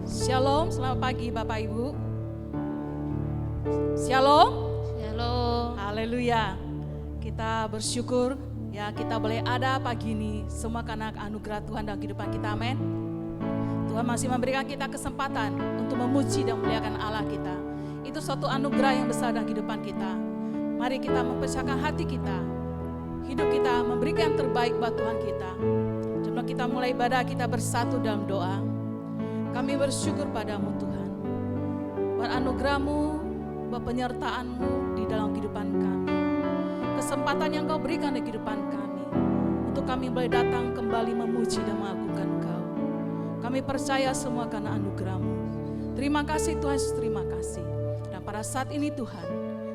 Shalom, selamat pagi Bapak Ibu. Shalom. Shalom. Haleluya. Kita bersyukur ya kita boleh ada pagi ini semua karena anugerah Tuhan dalam kehidupan kita. Amin. Tuhan masih memberikan kita kesempatan untuk memuji dan memuliakan Allah kita. Itu suatu anugerah yang besar dalam kehidupan kita. Mari kita mempersiapkan hati kita, hidup kita memberikan yang terbaik buat Tuhan kita. Sebelum kita mulai ibadah, kita bersatu dalam doa. Kami bersyukur padamu Tuhan, buat anugerah-Mu, buat penyertaan-Mu di dalam kehidupan kami. Kesempatan yang Kau berikan di kehidupan kami, untuk kami boleh datang kembali memuji dan mengagungkan Kau. Kami percaya semua karena anugerah-Mu. Terima kasih Tuhan, terima kasih. Dan pada saat ini Tuhan,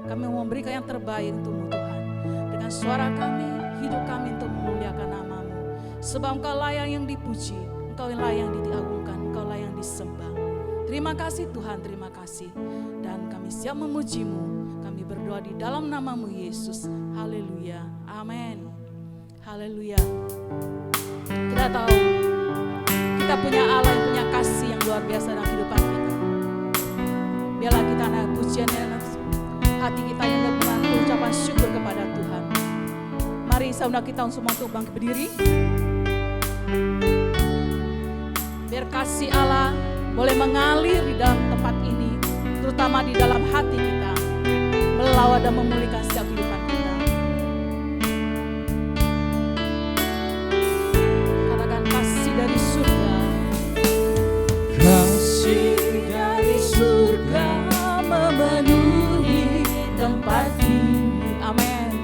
kami memberikan yang terbaik untuk-Mu Tuhan. Dengan suara kami, hidup kami untuk memuliakan nama-Mu. Sebab Engkau layak yang dipuji, Engkau layak yang diagungkan, Engkau layak yang disembah. Terima kasih Tuhan, terima kasih. Dan kami siap memuji-Mu. Kami berdoa di dalam nama-Mu Yesus. Haleluya. Amin. Haleluya. Kita tahu kita punya Allah yang punya kasih yang luar biasa dalam kehidupan kita. Biarlah kita naik pujiannya, hati kita yang benar-benar berucapan syukur kepada Tuhan. Mari saya undang kita semua untuk bangkit berdiri. Biar kasih Allah boleh mengalir di dalam tempat ini, terutama di dalam hati kita, melawat dan memulihkan setiap kehidupan kita. Katakan kasih dari surga. Kasih dari surga memenuhi tempat ini. Amin.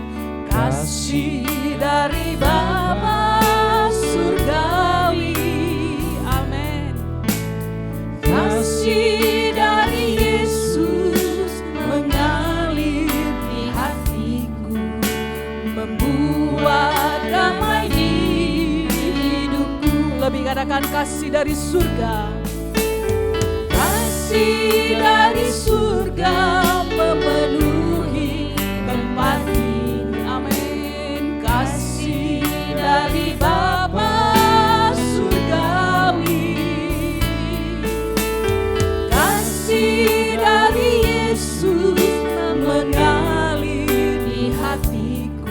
Kasih dari Bapa surgawi. Amin. Kasih dari Yesus mengalir di hatiku, membuat damai di hidupku. Lebih katakan kasih dari surga. Kasih dari surga memenuhi tempat ini. Amin. Kasih dari Bapa surgawi. Kasih dari Yesus mengalir di hatiku,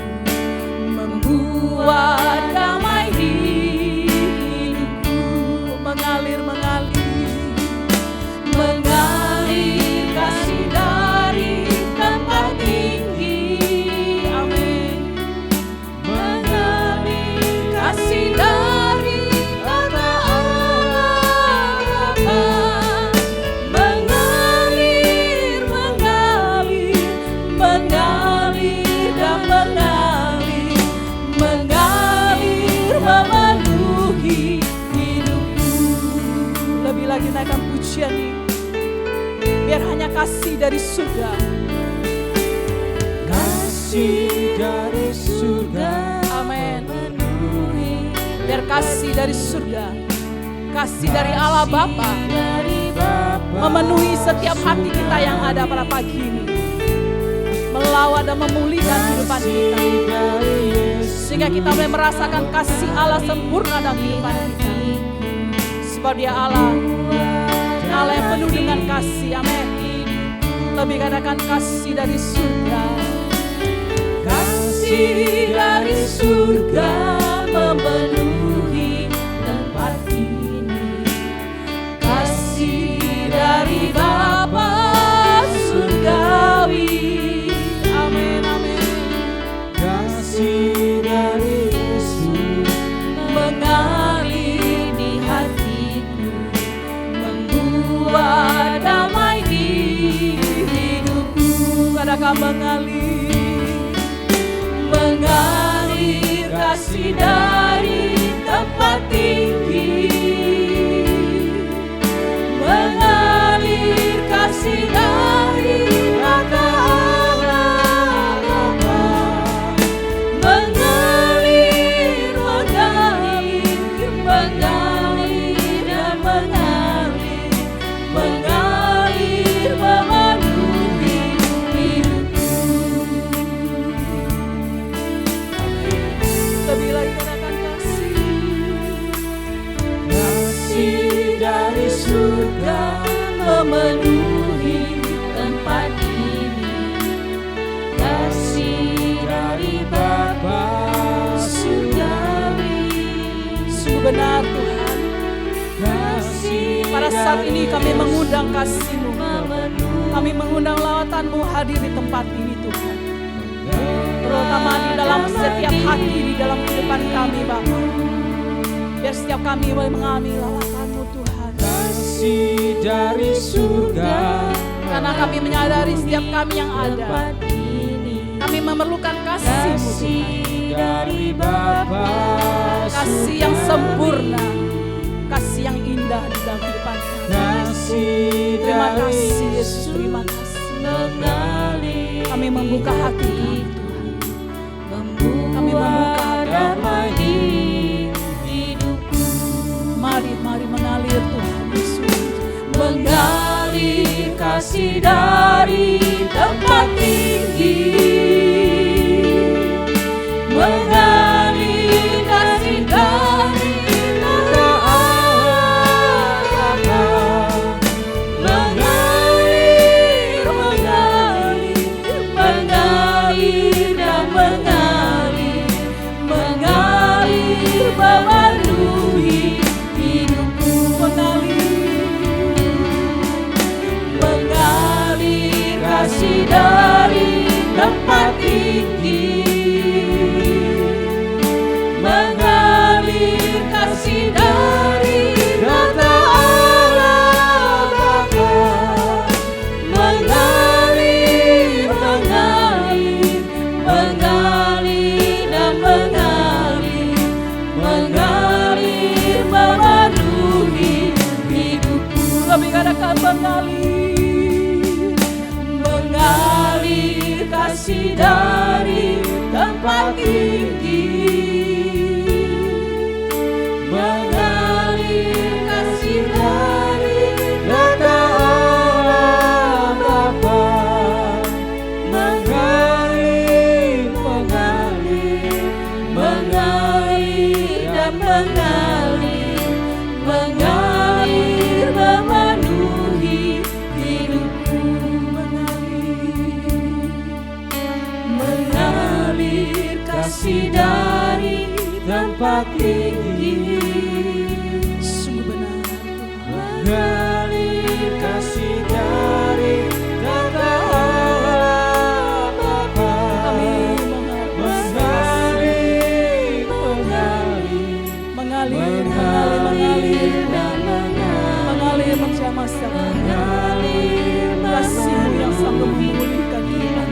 membuat damai di hidupku. Mengalir, mengalir, mengalir kasih dari tempat tinggi. Amin. Mengalir kasih dari kata Allah Bapa. Mengalir, mengalir, mengalir dan mengalir, mengalir memenuhi hidupku. Lebih lagi naikkan pujian ini, biar hanya kasih dari surga. Kasih dari surga. Amin. Biar kasih dari surga, kasih dari Allah Bapa memenuhi setiap hati kita yang ada pada pagi ini, melawat dan memulihkan kehidupan kita, sehingga kita boleh merasakan kasih Allah sempurna dalam kehidupan kita. Sebab Dia Allah yang penuh dengan kasih. Amin. Lebih katakan kasih dari surga. Kasih dari surga memenuhi tempat ini. Kasih dari Bapa surgawi. Amin, amin. Kasih dari Yesus mengalir di hatiku, membuat damai di hidupku. Katakan mengalir, mengalir kasih dari tempat tinggi, mengalir kasih dari mata Allah Bapa. Mengalir, mengalir, mengalir dan mengalir, mengalir memenuhi hidupku. Lebih lagi katakan kasih. benar Tuhan. Pada saat ini kami mengundang kasih-Mu, kami mengundang lawatan-Mu hadir di tempat ini Tuhan. Terutama di dalam setiap hati, di dalam kehidupan kami Bapa. Biar setiap kami boleh mengalami lawatan-Mu Tuhan. Kasih dari surga, Karena kami menyadari setiap kami yang ada, kami memerlukan kasih-Mu Tuhan. dari Bapa, Kasih yang sempurna, kasih yang indah di dalam kehidupan kami. kasih Terima dari kasih Yesus, terima kasih. Kami membuka hati kami Tuhan. Kami membuka hati. Mari mengalir Tuhan Yesus. Mengalir kasih dari tempat tinggi, mengalir kasih dari mata Allah, mengalir dan mengalir memenuhi hidupku. Mengalir kasih dari tempat tinggi, mengalir kasih dari mata Allah Bapa, mengalir dan mengalir memenuhi hidupku. Lebih katakan Mengalir kasih dari tempat tinggi, mengalir kasih dari mata Allah Bapa, mengalir dan mengalir memenuhi hidupku. Mengalir kasih dari tempat tinggi, sungguh benar. mengalir kasih dari mata Allah Bapa, mengalir bersama-sama. Kasih yang selalu memulihkan kehidupan.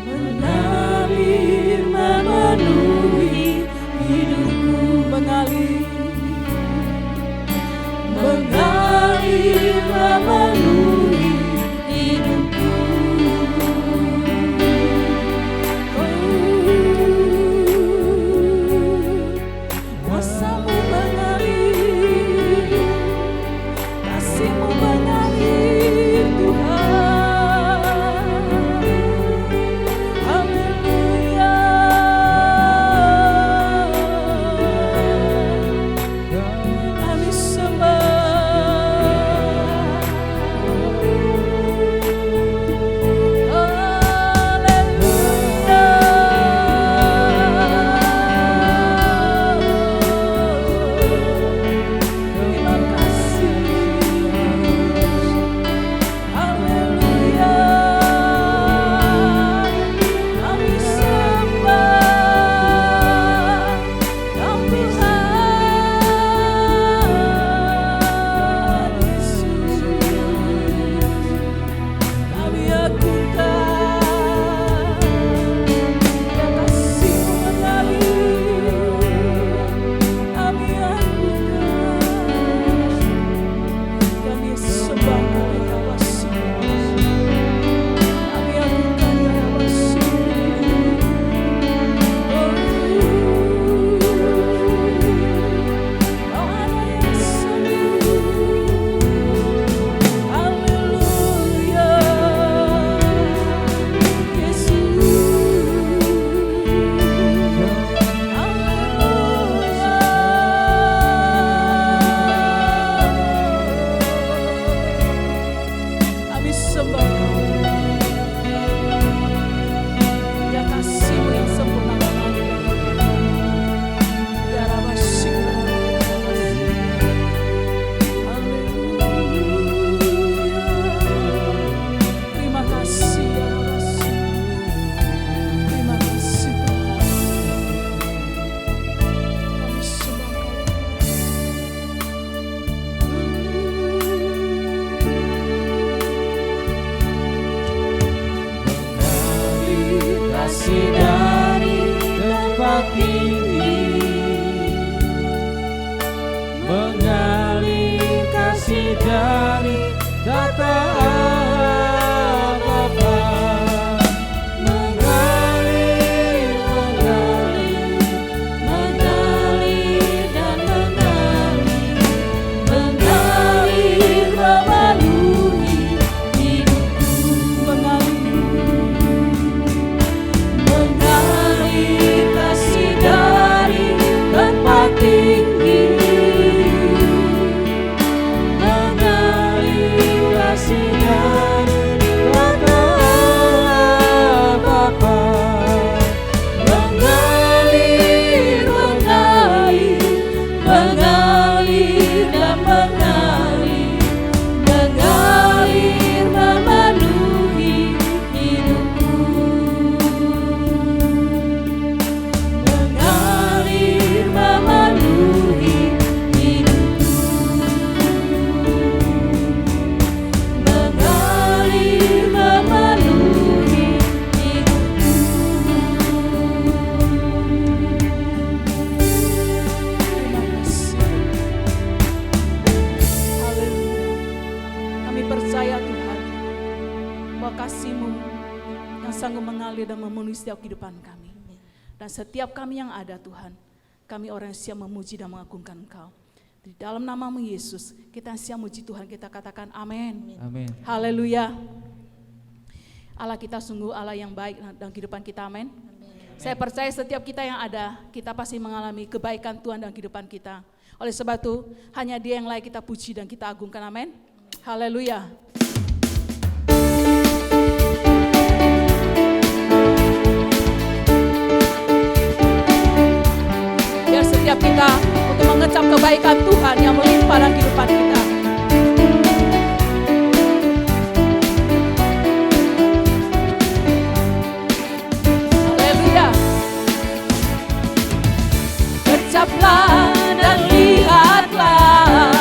mengalir memenuhi hidupku, mengalir memenuhi hidupku. Kuasa-Mu mengalir, kasih-Mu mengalir Tuhan. Haleluya. Kami kasih dari tempat tinggi, mengalir kasih dari tata Allah Bapa, mengalir, mengalir, mengalir dan mengalir, mengalir memenuhi hidupku, mengalir kasih dari tempat tinggi, mengalir kasih dari tata Allah Bapa, mengalir, mengalir, mengalir dan mengalir, mengalir memenuhi hidupku, mengalir memenuhi hidupku, mengalir memenuhi hidupku. Terima kasih. Haleluya. Kami percaya Tuhan bahwa kasih-Mu yang sanggup mengalir dan memenuhi setiap kehidupan kami. Dan setiap kami yang ada Tuhan, kami orang yang siap memuji dan mengagungkan Engkau. Di dalam nama-Mu Yesus, kita yang siap memuji Tuhan, kita katakan amin. Amin. Haleluya. Allah kita sungguh Allah yang baik dalam kehidupan kita, amin. Saya percaya setiap kita yang ada, kita pasti mengalami kebaikan Tuhan dalam kehidupan kita. Oleh sebab itu, hanya Dia yang layak kita puji dan kita agungkan, amin. Haleluya. Biar setiap kita untuk mengecap kebaikan Tuhan yang melimpah dalam kehidupan kita. Haleluya. Ucaplah dan lihatlah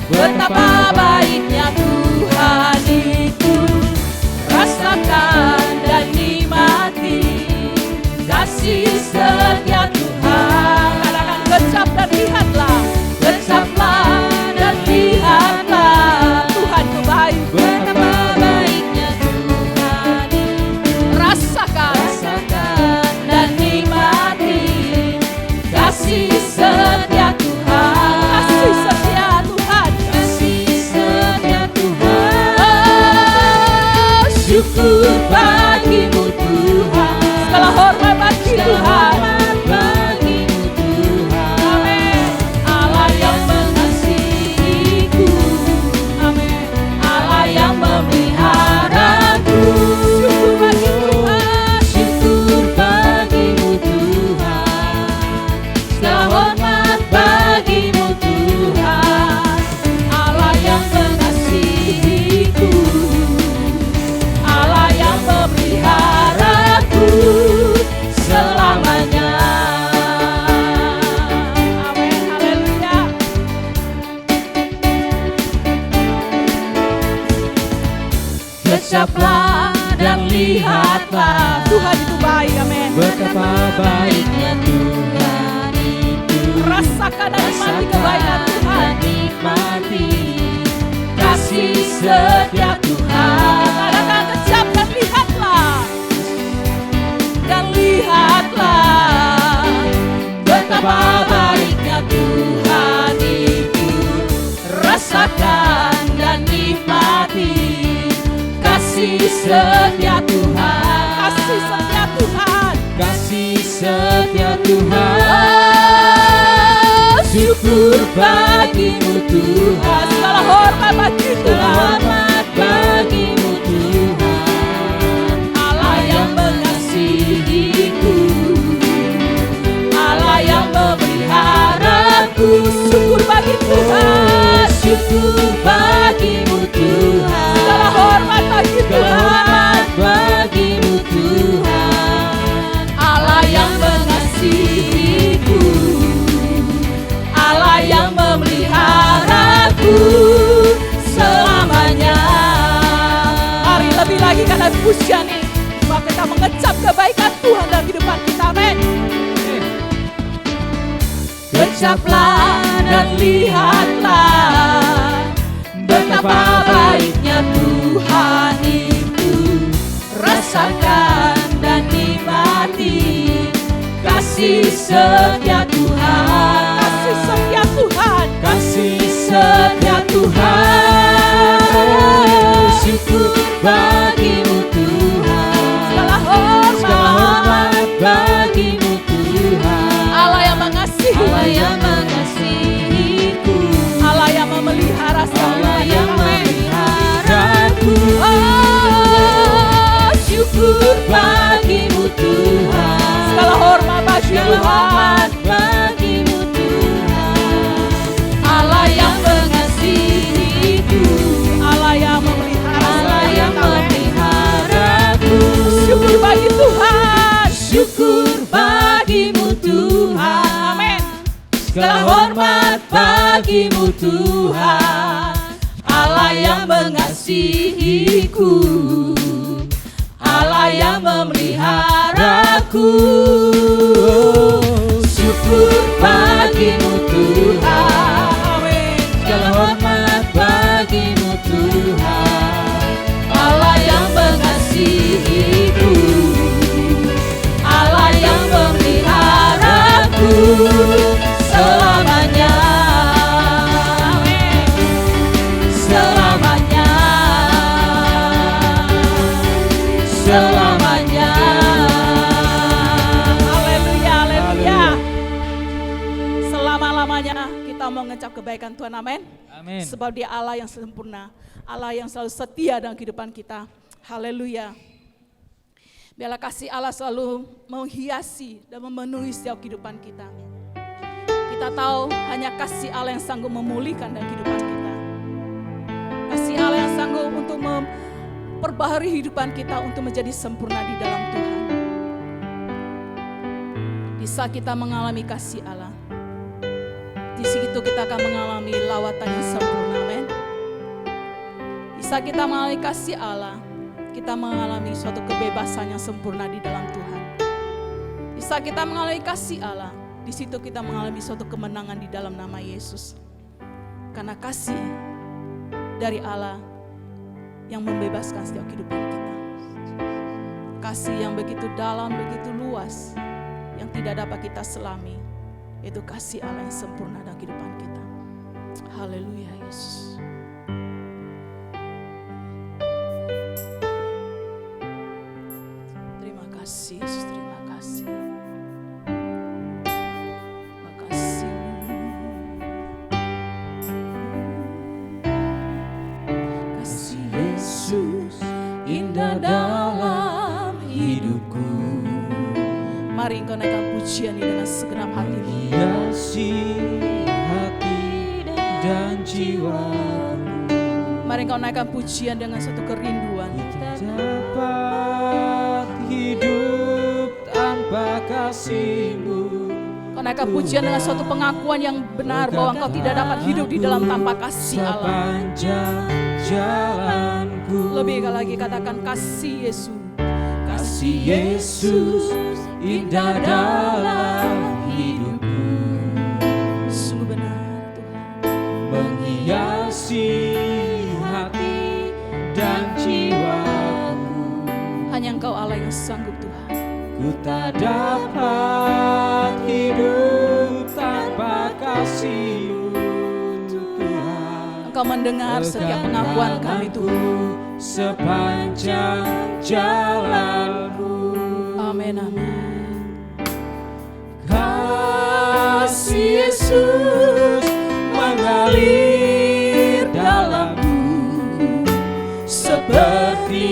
betapa baiknya Tuhan itu. Rasakan dan nikmati kasih setia Tuhan. Katakan kecap dan lihatlah. Ucaplah dan lihatlah Tuhan itu baik. betapa baiknya Tuhan itu. Rasakan. Rasakan dan nikmati kasih setia Tuhan. Kasih setia Tuhan. Kasih setia Tuhan. Oh, syukur bagimu Tuhan. Segala hormat bagi Segala Tuhan. hormat bagimu Tuhan. Amin. Allah yang mengasihiku, Amin. Allah yang memeliharaku. Syukur bagi Tuhan. Syukur bagimu Tuhan. Segala hormat bagimu Tuhan. Allah yang mengasihiku, Allah yang memeliharaku selamanya. Amin. Haleluya. Ucaplah dan lihatlah Tuhan itu baik. Amin. Betapa baiknya Tuhan itu. Rasakan dan nikmati kebaikan Rasakan Tuhan. dan nikmati kasih setia Tuhan. Katakan kecap dan lihatlah. Dan lihatlah betapa baiknya Tuhan itu. Rasakan dan nikmati kasih setia Tuhan. Kasih setia Tuhan. kasih setia Tuhan. Oh, syukur bagimu Tuhan. Segala hormat bagi Segala Tuhan. hormat bagimu Tuhan. Allah yang mengasihiku, Allah yang memeliharaku. Syukur bagi Tuhan. Syukur bagimu Tuhan. Segala hormat bagi Segala Tuhan. hormat bagimu Tuhan. Allah yang mengasihiku, Allah yang memeliharaku selamanya. Mari lebih lagi karena pujian ini. Terima kita mengecap kebaikan Tuhan dalam kehidupan kita. Amin. Kecaplah dan lihatlah betapa baiknya Tuhan itu. Rasakan dan nikmati kasih setia Tuhan. Kasih setia Tuhan. Kasih setia Tuhan. Syukur bagimu Tuhan. Segala hormat bagimu Tuhan. Allah yang mengasihi. Allah yang mengasihiku. Allah yang memelihara Allah yang Amin. memeliharaku. Oh, syukur bagimu Tuhan. Segala hormat bagi Segala Tuhan. hormat bagimu Tuhan. Allah yang mengasihiku. Allah yang memelihara. Allah yang memeliharaku. Syukur bagi Tuhan. Syukur bagimu Tuhan. Amin. Segala hormat bagimu Tuhan. Allah yang mengasihiku. Allah yang memeliharaku. Syukur bagimu Tuhan. Amin. Segala hormat bagimu Tuhan. Allah yang mengasihiku. Allah yang memeliharaku selamanya. Amin. Selamanya. Selamanya. Haleluya, haleluya. Selama-lamanya kita mau ngecap kebaikan Tuhan. Amin. Amin. Sebab Dia Allah yang sempurna, Allah yang selalu setia dalam kehidupan kita. Haleluya. Biarlah kasih Allah selalu menghiasi dan memenuhi setiap kehidupan kita. Kita tahu hanya kasih Allah yang sanggup memulihkan dalam kehidupan kita. Kasih Allah yang sanggup untuk memperbaharui kehidupan kita untuk menjadi sempurna di dalam Tuhan. Di saat kita mengalami kasih Allah, di situ kita akan mengalami lawatan yang sempurna. Amin. Di saat kita mengalami kasih Allah, kita mengalami suatu kebebasan yang sempurna di dalam Tuhan. Di saat kita mengalami kasih Allah, di situ kita mengalami suatu kemenangan di dalam nama Yesus. Karena kasih dari Allah yang membebaskan setiap kehidupan kita. Kasih yang begitu dalam, begitu luas, yang tidak dapat kita selami. Itu kasih Allah yang sempurna dalam kehidupan kita. Haleluya Yesus. Terima kasih Yesus, terima kasih. Terima kasih. Kasih Yesus Indah dalam hidupku. Mari engkau naikkan pujian ini dengan segenap hatimu. Hiasi hati dan jiwaku. Mari engkau naikkan pujian dengan satu kerinduan. Dapat hidup tanpa kasih-Mu. Kau naikkan pujian dengan suatu pengakuan yang benar bahwa engkau tidak dapat hidup di dalam tanpa kasih Allah. Sepanjang jalanku. Lebih lagi katakan kasih Yesus. Kasih Yesus indah dalam hidupku. Sungguh benar Tuhan. Menghiasi hati dan jiwaku. Hanya engkau Allah yang sanggup Tuhan. Ku tak dapat hidup tanpa kasih-Mu Tuhan. Engkau mendengar setiap pengakuan kami Tuhan. Sepanjang jalanku. Amin, amin. Kasih Yesus mengalir dalamku seperti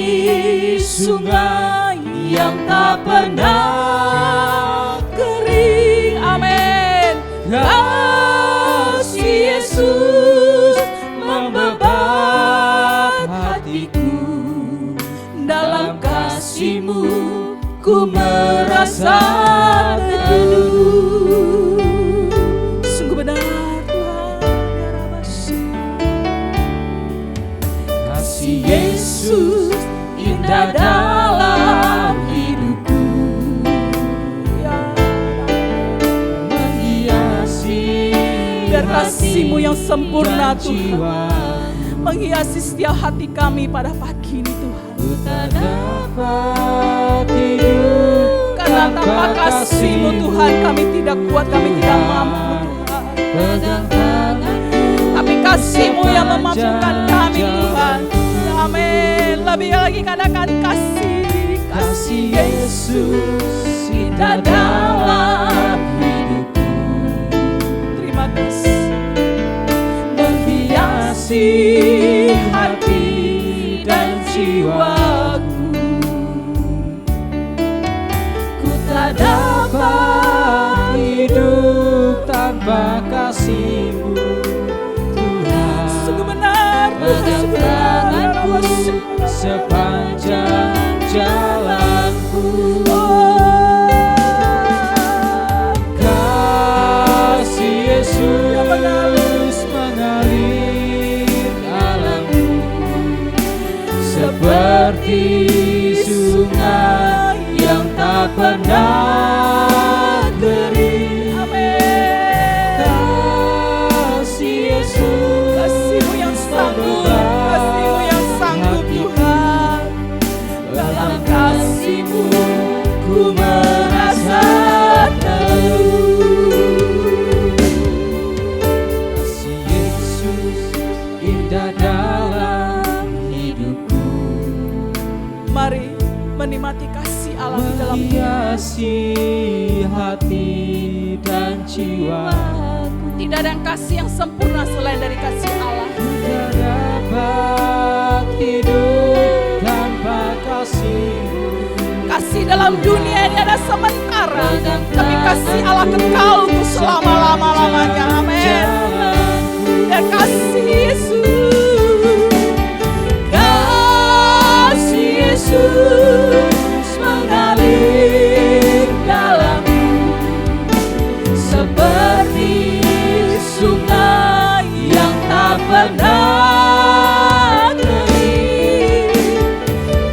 sungai yang tak pernah Kering, amin. Kasih Yesus membebat hatiku. Dalam kasih-Mu ku merasa teduh. Sungguh benar Tuhan. Kasih Yesus indah dalam kasih-Mu yang sempurna dan Tuhan jiwa. menghiasi setiap hati kami pada pagi ini Tuhan. Ku tak dapat hidup Karena tanpa kasih-Mu Tuhan kami tidak kuat, kami tidak mampu Tuhan. pegang tanganku. Tapi kasih-Mu yang memampukan kami Tuhan. Amin. Lebih lagi katakan kasih Yesus indah dalam hidupku, Terima kasih. menghiasi hati dan jiwaku. Ku tak dapat hidup tanpa kasih-Mu Tuhan. Sungguh benar Tuhan, Pegang sungguh benar. tanganku sepanjang jalanku. Kasih Yesus mengalir dalamku seperti sungai yang tak pernah kering. Kasih Yesus, Kasih-Mu yang sanggup, kasih-Mu yang sanggup Tuhan. dalam kasih-Mu ku merasa teduh. Kasih Yesus indah dalam hidupku, Mari menikmati kasih Allah di dalam hidup. menghiasi hati dan jiwa. Tidak ada yang kasih yang sempurna selain dari kasih Allah. Tak dapat hidup tanpa kasih-Mu. Kasih dalam dunia ini ada sementara, tapi kasih Allah kekal untuk selama-lama-lamanya. Amin. Dan kasih Yesus, Kasih Yesus mengalir dalamku seperti sungai yang tak pernah kering.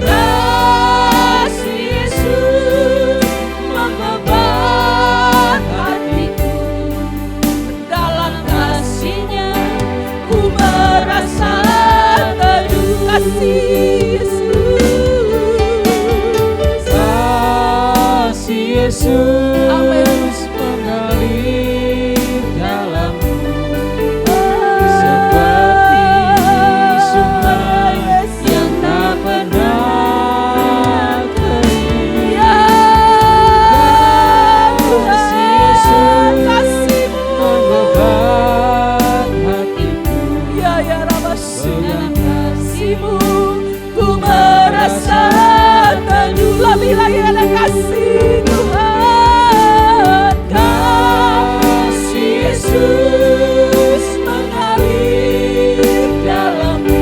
Kasih Yesus membebat hatiku, dalam kasih-Nya ku merasa teduh. kasih Yesus, Kasih Yesus Amin. mengalir dalamku seperti sungai yang tak pernah kering. Ya Kasih Yesus kasih-Mu, membebat hatiku, ya Rabasi. dalam Kasih-Mu ku merasa teduh. Lebih lagi ada kasih Tuhan. kasih Yesus mengalir dalamku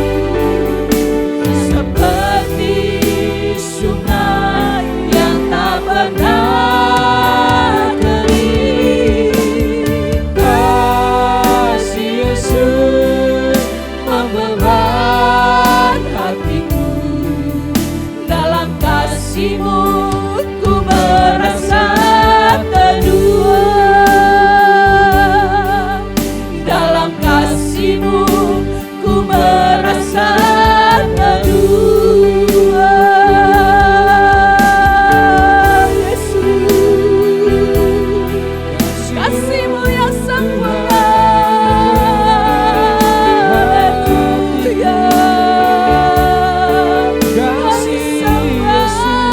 seperti sungai yang tak pernah kering. Kasih Yesus membebat hatiku, dalam kasih-Mu ku merasa teduh. Dalam kasih-Mu ku merasa teduh. Yesus, kasih-Mu yang sempurna. Haleluya. Kasih Yesus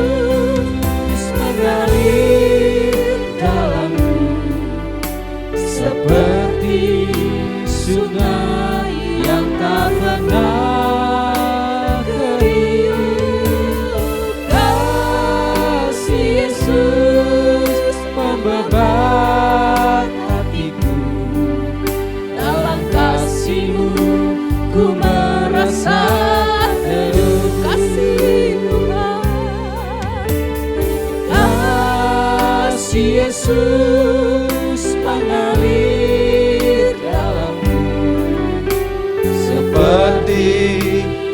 Yesus mengalir dalamku seperti sungai yang tak pernah kering. Kasih Yesus membebat hatiku, dalam kasih-Mu ku merasa teduh. Kasih Tuhan, kasih Yesus mengalir dalamku seperti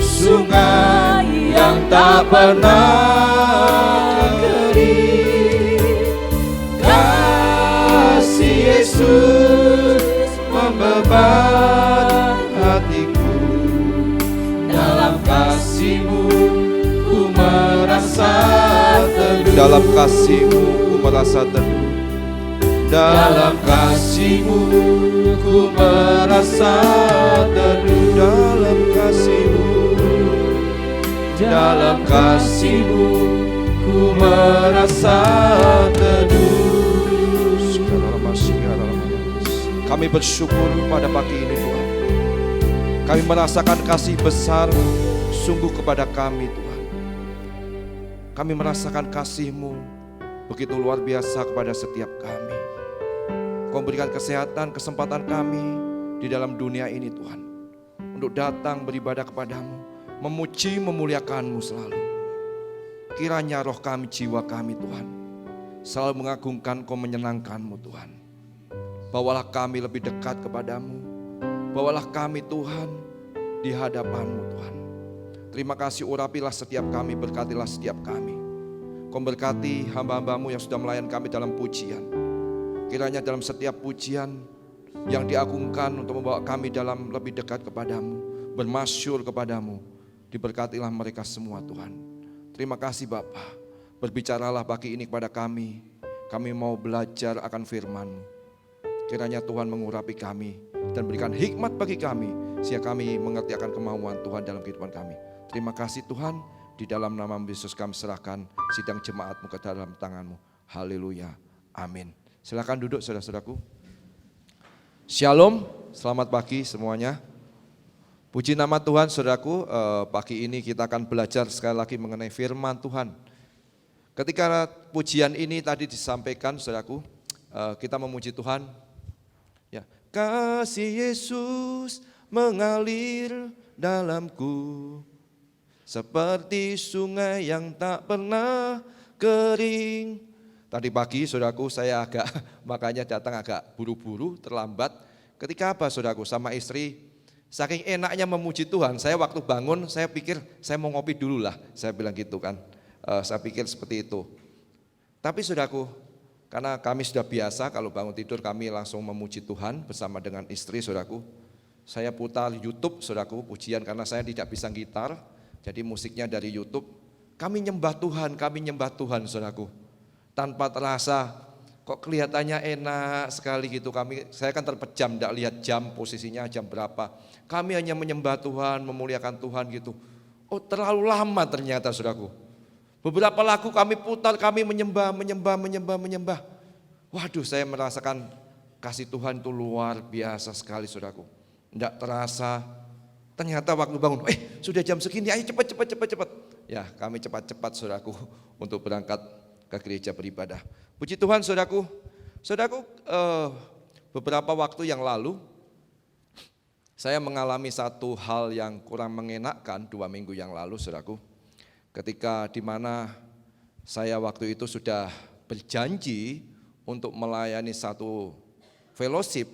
sungai yang tak pernah kering. Kasih Yesus membebat hatiku, dalam kasih-Mu ku merasa teduh. Dalam kasih-Mu ku merasa teduh. Dalam kasih-Mu ku merasa teduh. Dalam kasih-Mu, dalam kasih-Mu ku merasa teduh. Kami bersyukur pada pagi ini Tuhan. Kami merasakan kasih besar sungguh kepada kami Tuhan. Kami merasakan kasih-Mu begitu luar biasa kepada setiap kami. Kau berikan kesehatan, kesempatan kami di dalam dunia ini Tuhan, untuk datang beribadah kepadamu, memuji, memuliakan-Mu selalu. Kiranya roh kami, jiwa kami Tuhan, selalu mengagungkan Kau, menyenangkan-Mu Tuhan. Bawalah kami lebih dekat kepadamu, bawalah kami Tuhan di hadapan-Mu Tuhan. Terima kasih, urapilah setiap kami, berkatilah setiap kami. Kau berkati hamba-hamba-Mu yang sudah melayan kami dalam pujian. Kiranya dalam setiap pujian yang diagungkan untuk membawa kami dalam lebih dekat kepadamu, bermasyhur kepadamu, diberkatilah mereka semua Tuhan. Terima kasih Bapa. Berbicaralah pagi ini kepada kami. Kami mau belajar akan firman-Mu. Kiranya Tuhan mengurapi kami dan berikan hikmat bagi kami, sehingga kami mengerti akan kemauan Tuhan dalam kehidupan kami. Terima kasih Tuhan, di dalam nama Yesus kami serahkan sidang jemaat-Mu ke dalam tangan-Mu. Haleluya, amin. Silakan duduk saudara-saudaraku. Shalom, selamat pagi semuanya. Puji nama Tuhan saudaraku, pagi ini kita akan belajar sekali lagi mengenai firman Tuhan. Ketika pujian ini tadi disampaikan saudaraku, kita memuji Tuhan. Ya, kasih Yesus mengalir dalamku seperti sungai yang tak pernah kering. Tadi pagi saudaraku saya makanya datang agak buru-buru, terlambat. Ketika apa saudaraku, sama istri, saking enaknya memuji Tuhan, saya waktu bangun saya pikir saya mau ngopi dulu lah, saya bilang gitu kan. Saya pikir seperti itu. Tapi saudaraku, karena kami sudah biasa kalau bangun tidur kami langsung memuji Tuhan bersama dengan istri saudaraku. Saya putar YouTube saudaraku, pujian, karena saya tidak bisa gitar, jadi musiknya dari YouTube. Kami nyembah Tuhan saudaraku. Tanpa terasa, kok kelihatannya enak sekali gitu. Saya kan terpejam, tidak lihat jam, posisinya jam berapa. Kami hanya menyembah Tuhan, memuliakan Tuhan gitu. Oh, terlalu lama ternyata saudaraku. Beberapa lagu kami putar, kami menyembah. Waduh, saya merasakan kasih Tuhan itu luar biasa sekali saudaraku. Tidak terasa, ternyata waktu bangun, sudah jam segini, ayo cepat. Ya, kami cepat-cepat saudaraku untuk berangkat ke gereja beribadah. Puji Tuhan saudaraku. Saudaraku, beberapa waktu yang lalu saya mengalami satu hal yang kurang mengenakkan 2 minggu yang lalu saudaraku. Ketika dimana saya waktu itu sudah berjanji untuk melayani satu fellowship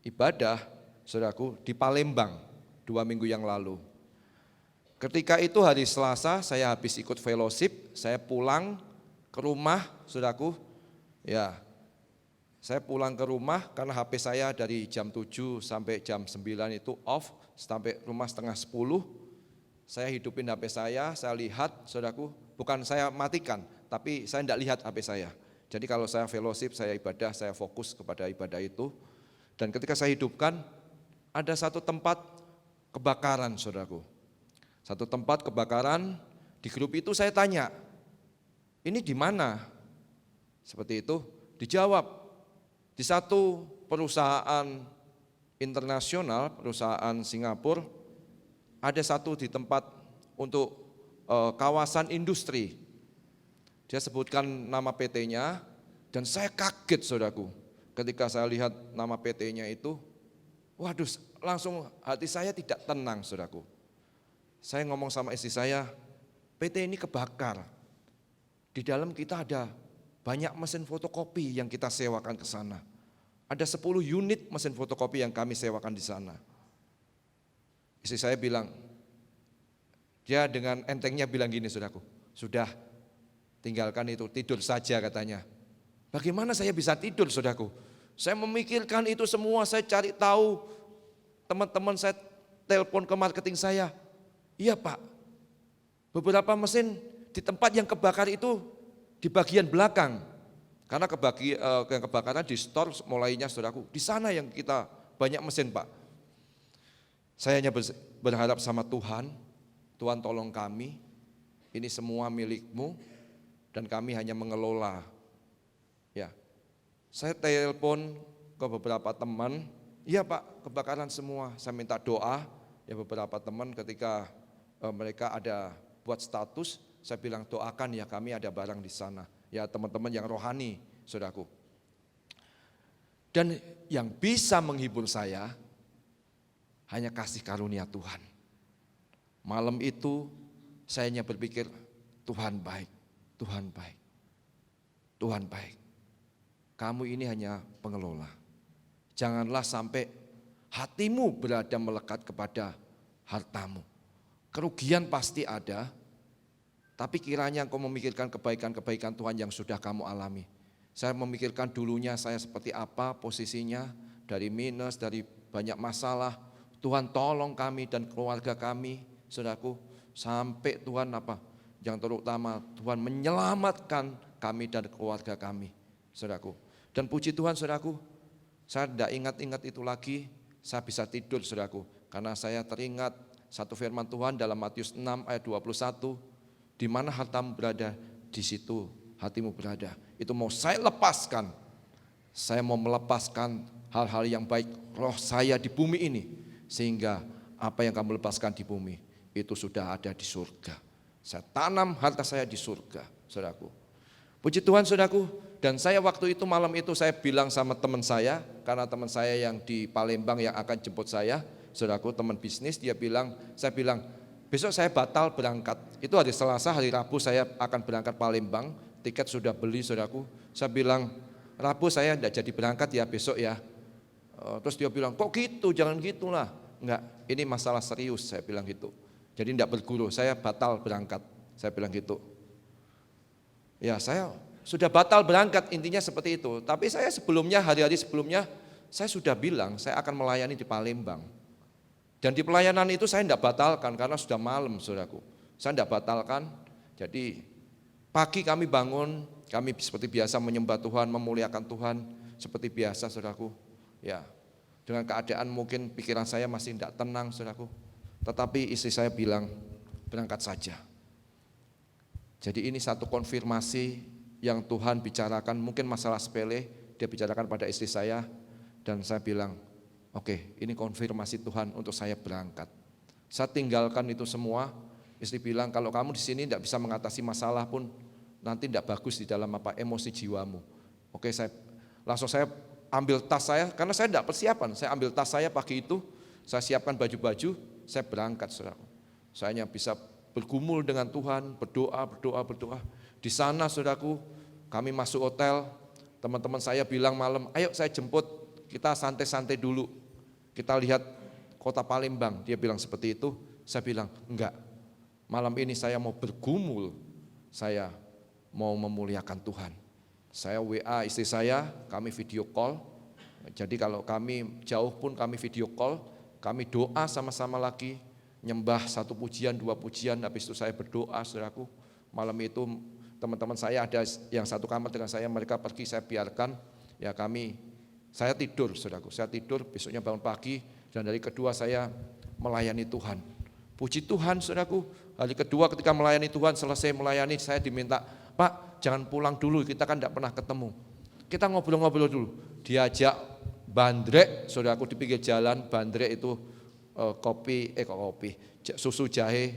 ibadah saudaraku di Palembang 2 minggu yang lalu. Ketika itu hari Selasa saya habis ikut fellowship, saya pulang ke rumah saudaraku, ya saya pulang ke rumah karena HP saya dari jam 7 sampai jam 9 itu off, sampai rumah setengah 10, saya hidupin HP saya lihat saudaraku, bukan saya matikan, tapi saya tidak lihat HP saya. Jadi kalau saya fellowship, saya ibadah, saya fokus kepada ibadah itu. Dan ketika saya hidupkan, ada satu tempat kebakaran saudaraku. Satu tempat kebakaran, di grup itu saya tanya, ini di mana? Seperti itu, dijawab di satu perusahaan internasional, perusahaan Singapura, ada satu di tempat untuk kawasan industri. Dia sebutkan nama PT-nya dan saya kaget saudaraku. Ketika saya lihat nama PT-nya itu, waduh langsung hati saya tidak tenang saudaraku. Saya ngomong sama istri saya, PT ini kebakar. Di dalam kita ada banyak mesin fotokopi yang kita sewakan ke sana. Ada 10 unit mesin fotokopi yang kami sewakan di sana. Istri saya bilang, dia dengan entengnya bilang gini saudaraku, sudah tinggalkan itu, tidur saja katanya. Bagaimana saya bisa tidur saudaraku? Saya memikirkan itu semua, saya cari tahu, teman-teman saya telepon ke marketing saya. Iya Pak, beberapa mesin di tempat yang kebakar itu di bagian belakang. Karena kebakaran di store mulainya saudaraku, di sana yang kita banyak mesin Pak. Saya hanya berharap sama Tuhan, Tuhan tolong kami, ini semua milikmu dan kami hanya mengelola. Ya, saya telepon ke beberapa teman, iya Pak kebakaran semua, saya minta doa. Ya beberapa teman ketika mereka ada buat status, saya bilang doakan ya kami ada barang di sana. Ya teman-teman yang rohani saudaraku. Dan yang bisa menghibur saya hanya kasih karunia Tuhan. Malam itu saya hanya berpikir, Tuhan baik, Tuhan baik, Tuhan baik. Kamu ini hanya pengelola. Janganlah sampai hatimu berada melekat kepada hartamu. Kerugian pasti ada, tapi kiranya engkau memikirkan kebaikan-kebaikan Tuhan yang sudah kamu alami. Saya memikirkan dulunya saya seperti apa posisinya, dari minus, dari banyak masalah. Tuhan tolong kami dan keluarga kami. Saudaraku, sampai Tuhan yang terutama Tuhan menyelamatkan kami dan keluarga kami, saudaraku. Dan puji Tuhan saudaraku, saya tidak ingat-ingat itu lagi, saya bisa tidur saudaraku. Karena saya teringat satu firman Tuhan dalam Matius 6 ayat 21, di mana hartamu berada, di situ hatimu berada. Itu mau saya lepaskan, saya mau melepaskan hal-hal yang baik roh saya di bumi ini. Sehingga apa yang kamu lepaskan di bumi, itu sudah ada di surga. Saya tanam harta saya di surga, saudaraku. Puji Tuhan saudaraku, dan saya waktu itu malam itu saya bilang sama teman saya, karena teman saya yang di Palembang yang akan jemput saya, saudaraku teman bisnis, saya bilang, besok saya batal berangkat. Itu hari Selasa, hari Rabu saya akan berangkat Palembang, tiket sudah beli saudaraku. Saya bilang, Rabu saya tidak jadi berangkat ya besok ya. Terus dia bilang, kok gitu, jangan gitulah. Enggak, ini masalah serius, saya bilang gitu. Jadi tidak berguru, saya batal berangkat, saya bilang gitu. Ya saya sudah batal berangkat, intinya seperti itu. Tapi saya sebelumnya, hari-hari sebelumnya, saya sudah bilang saya akan melayani di Palembang. Dan di pelayanan itu saya tidak batalkan karena sudah malam saudaraku. Saya tidak batalkan, jadi pagi kami bangun, kami seperti biasa menyembah Tuhan, memuliakan Tuhan, seperti biasa saudaraku. Ya, dengan keadaan mungkin pikiran saya masih tidak tenang saudaraku. Tetapi istri saya bilang, berangkat saja. Jadi ini satu konfirmasi yang Tuhan bicarakan, mungkin masalah sepele, dia bicarakan pada istri saya, dan saya bilang, oke, ini konfirmasi Tuhan untuk saya berangkat. Saya tinggalkan itu semua, istri bilang, kalau kamu di sini tidak bisa mengatasi masalah pun, nanti tidak bagus di dalam emosi jiwamu. Oke, saya ambil tas saya, karena saya tidak persiapan, saya ambil tas saya pagi itu, saya siapkan baju-baju, saya berangkat saudara. Saya hanya bisa bergumul dengan Tuhan, berdoa. Di sana saudaraku, kami masuk hotel, teman-teman saya bilang malam, ayo saya jemput, kita santai-santai dulu. Kita lihat kota Palembang, dia bilang seperti itu. Saya bilang, enggak, malam ini saya mau bergumul, saya mau memuliakan Tuhan. Saya WA istri saya, kami video call. Jadi kalau kami jauh pun kami video call, kami doa sama-sama lagi, nyembah satu pujian, dua pujian, habis itu saya berdoa saudaraku. Malam itu teman-teman saya ada yang satu kamar dengan saya, mereka pergi, saya biarkan, ya saya tidur saudaraku, saya tidur, besoknya bangun pagi, dan hari kedua saya melayani Tuhan. Puji Tuhan saudaraku, hari kedua ketika melayani Tuhan, selesai melayani saya diminta Pak jangan pulang dulu, kita kan tidak pernah ketemu. Kita ngobrol-ngobrol dulu. Diajak bandrek, saudaraku di pinggir jalan, bandrek itu susu jahe,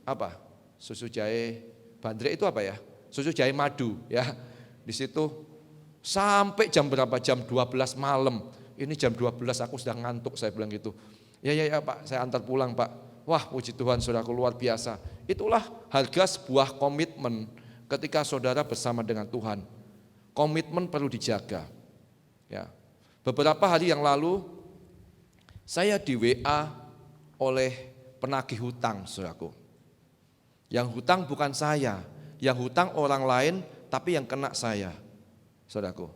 apa? Susu jahe, bandrek itu apa ya? Susu jahe madu ya. Di situ sampai jam berapa? Jam 12 malam. Ini jam 12 aku sudah ngantuk, saya bilang gitu. Ya Pak, saya antar pulang Pak. Wah puji Tuhan saudaraku luar biasa. Itulah harga sebuah komitmen ketika saudara bersama dengan Tuhan. Komitmen perlu dijaga. Ya. Beberapa hari yang lalu saya di WA oleh penagih hutang saudaraku. Yang hutang bukan saya, yang hutang orang lain tapi yang kena saya saudaraku.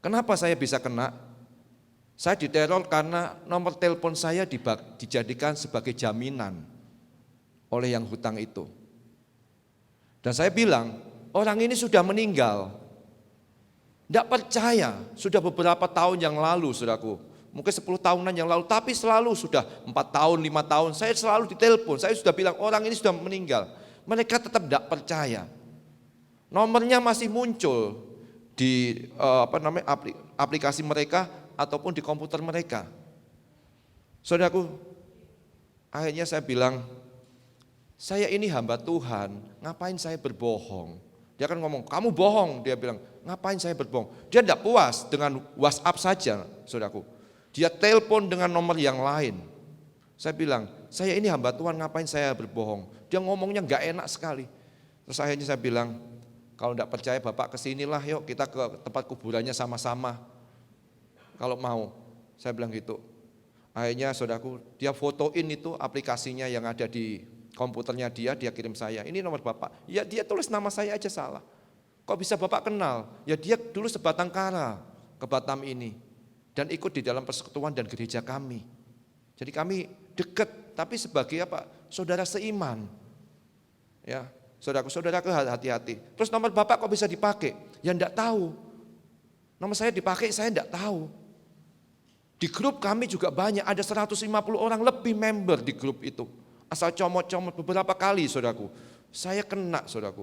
Kenapa saya bisa kena? Saya diteror karena nomor telepon saya dijadikan sebagai jaminan oleh yang hutang itu. Dan saya bilang, orang ini sudah meninggal. Tidak percaya, sudah beberapa tahun yang lalu saudaraku. Mungkin 10 tahunan yang lalu, tapi selalu sudah 4 tahun, 5 tahun. Saya selalu ditelepon, saya sudah bilang orang ini sudah meninggal. Mereka tetap tidak percaya. Nomornya masih muncul di aplikasi mereka, ataupun di komputer mereka. Saudaraku, akhirnya saya bilang, saya ini hamba Tuhan, ngapain saya berbohong? Dia kan ngomong, kamu bohong. Dia bilang, ngapain saya berbohong? Dia tidak puas dengan WhatsApp saja, saudaraku. Dia telepon dengan nomor yang lain. Saya bilang, saya ini hamba Tuhan, ngapain saya berbohong? Dia ngomongnya gak enak sekali. Terus akhirnya saya bilang, kalau tidak percaya Bapak kesinilah, yuk kita ke tempat kuburannya sama-sama. Kalau mau, saya bilang gitu. Akhirnya saudaraku, dia fotoin itu aplikasinya yang ada di komputernya dia kirim saya. Ini nomor Bapak. Ya dia tulis nama saya aja salah. Kok bisa Bapak kenal? Ya dia dulu sebatang kara ke Batam ini. Dan ikut di dalam persekutuan dan gereja kami. Jadi kami dekat, tapi sebagai apa? Saudara seiman. Ya, saudaraku hati-hati. Terus nomor Bapak kok bisa dipakai? Ya enggak tahu. Nomor saya dipakai, saya enggak tahu. Di grup kami juga banyak, ada 150 orang lebih member di grup itu. Asal comot-comot beberapa kali saudaraku. Saya kena saudaraku.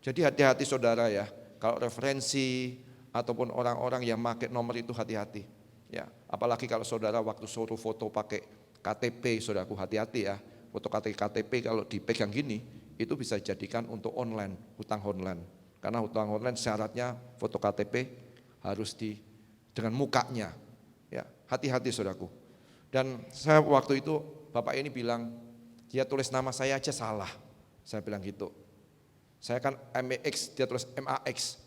Jadi hati-hati saudara ya. Kalau referensi ataupun orang-orang yang pakai nomor itu hati-hati. Ya, apalagi kalau saudara waktu suruh foto pakai KTP saudaraku, hati-hati ya. Foto KTP kalau dipegang gini, itu bisa dijadikan untuk online, hutang online. Karena hutang online syaratnya foto KTP harus dengan mukanya. Ya, hati-hati saudaraku. Dan saya waktu itu Bapak ini bilang, dia tulis nama saya aja salah. Saya bilang gitu. Saya kan MEX, dia tulis MAX.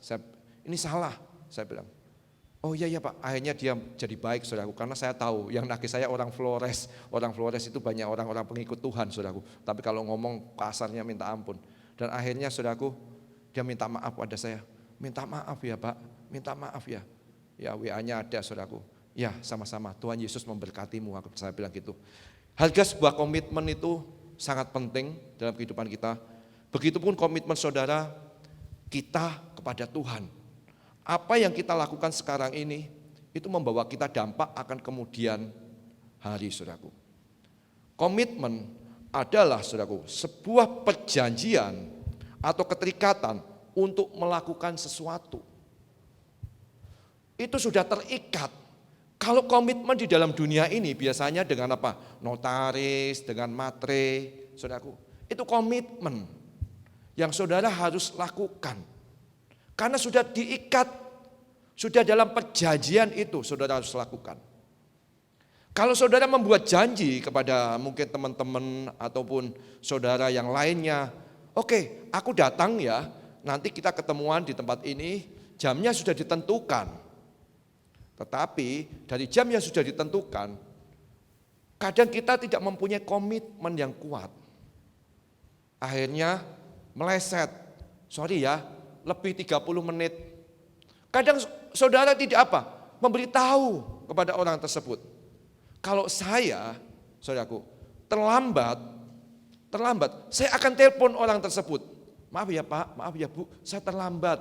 Ini salah, saya bilang. Oh iya Pak, akhirnya dia jadi baik saudaraku. Karena saya tahu yang nagih saya orang Flores. Orang Flores itu banyak orang-orang pengikut Tuhan saudaraku. Tapi kalau ngomong kasarnya minta ampun. Dan akhirnya saudaraku, dia minta maaf pada saya. Minta maaf ya Pak, minta maaf ya. Ya WA-nya ada saudaraku. Ya sama-sama, Tuhan Yesus memberkatimu, saya bilang gitu. Harga sebuah komitmen itu sangat penting dalam kehidupan kita. Begitupun komitmen saudara kita kepada Tuhan. Apa yang kita lakukan sekarang ini, itu membawa kita dampak akan kemudian hari saudaraku. Komitmen adalah saudaraku, sebuah perjanjian atau keterikatan untuk melakukan sesuatu. Itu sudah terikat. Kalau komitmen di dalam dunia ini biasanya dengan apa? Notaris, dengan matre, saudaraku. Itu komitmen yang saudara harus lakukan. Karena sudah diikat, sudah dalam perjanjian itu saudara harus lakukan. Kalau saudara membuat janji kepada mungkin teman-teman ataupun saudara yang lainnya, oke, aku datang ya, nanti kita ketemuan di tempat ini, jamnya sudah ditentukan. Tetapi dari jam yang sudah ditentukan, kadang kita tidak mempunyai komitmen yang kuat. Akhirnya meleset, sorry ya, lebih 30 menit. Kadang saudara tidak apa? Memberitahu kepada orang tersebut. Kalau saya, saudaraku, terlambat, saya akan telepon orang tersebut. Maaf ya Pak, maaf ya Bu, saya terlambat.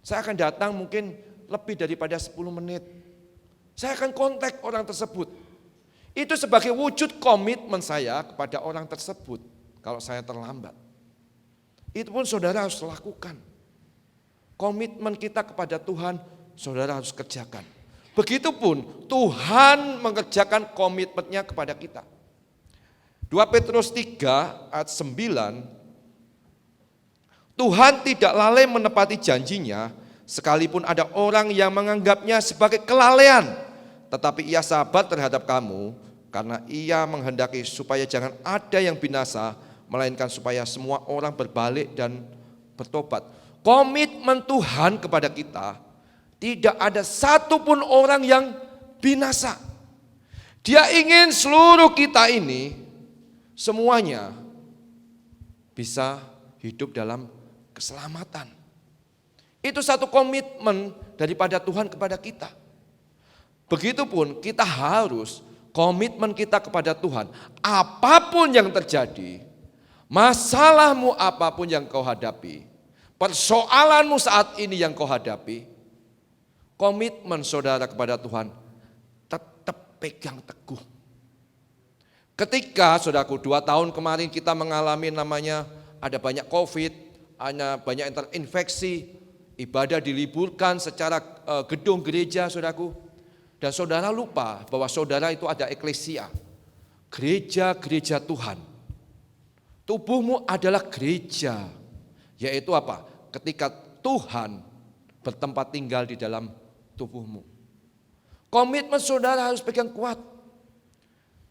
Saya akan datang mungkin lebih daripada 10 menit. Saya akan kontak orang tersebut. Itu sebagai wujud komitmen saya kepada orang tersebut kalau saya terlambat. Itu pun saudara harus lakukan. Komitmen kita kepada Tuhan, saudara harus kerjakan. Begitupun Tuhan mengerjakan komitmennya kepada kita. 2 Petrus 3 ayat 9, Tuhan tidak lalai menepati janjinya, sekalipun ada orang yang menganggapnya sebagai kelalaian, tetapi ia sabar terhadap kamu, karena ia menghendaki supaya jangan ada yang binasa, melainkan supaya semua orang berbalik dan bertobat. Komitmen Tuhan kepada kita, tidak ada satupun orang yang binasa. Dia ingin seluruh kita ini semuanya bisa hidup dalam keselamatan. Itu satu komitmen daripada Tuhan kepada kita. Begitupun kita harus komitmen kita kepada Tuhan. Apapun yang terjadi, masalahmu apapun yang kau hadapi, persoalanmu saat ini yang kau hadapi, komitmen saudara kepada Tuhan tetap pegang teguh. Ketika saudaraku 2 tahun kemarin kita mengalami namanya ada banyak COVID, ada banyak terinfeksi, ibadah diliburkan secara gedung gereja saudaraku. Dan saudara lupa bahwa saudara itu ada eklesia, gereja-gereja Tuhan. Tubuhmu adalah gereja, yaitu apa? Ketika Tuhan bertempat tinggal di dalam tubuhmu. Komitmen saudara harus pegang kuat.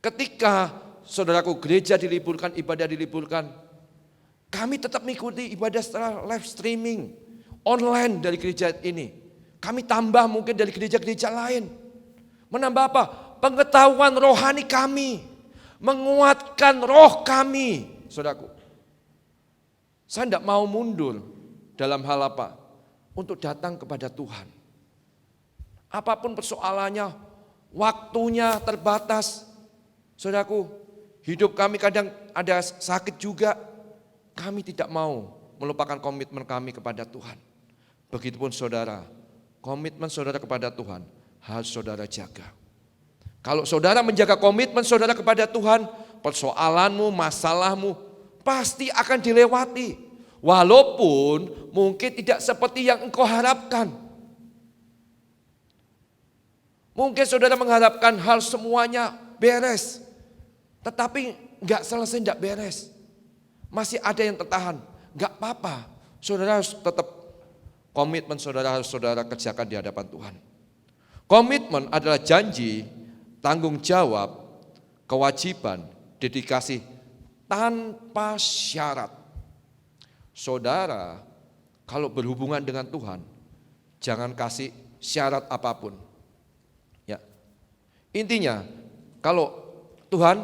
Ketika saudaraku gereja diliburkan, ibadah diliburkan, kami tetap mengikuti ibadah secara live streaming, online dari gereja ini. Kami tambah mungkin dari gereja-gereja lain. Menambah apa? Pengetahuan rohani kami, menguatkan roh kami, saudaraku. Saya tidak mau mundur dalam hal apa? Untuk datang kepada Tuhan. Apapun persoalannya, waktunya terbatas. Saudaraku, hidup kami kadang ada sakit juga. Kami tidak mau melupakan komitmen kami kepada Tuhan. Begitupun saudara, komitmen saudara kepada Tuhan harus saudara jaga. Kalau saudara menjaga komitmen saudara kepada Tuhan, persoalanmu, masalahmu pasti akan dilewati. Walaupun mungkin tidak seperti yang engkau harapkan. Mungkin saudara mengharapkan hal semuanya beres, tetapi enggak selesai, enggak beres. Masih ada yang tertahan, enggak apa-apa. Saudara harus tetap komitmen saudara harus saudara kerjakan di hadapan Tuhan. Komitmen adalah janji, tanggung jawab, kewajiban, dedikasi tanpa syarat. Saudara, kalau berhubungan dengan Tuhan, jangan kasih syarat apapun. Ya. Intinya, kalau Tuhan,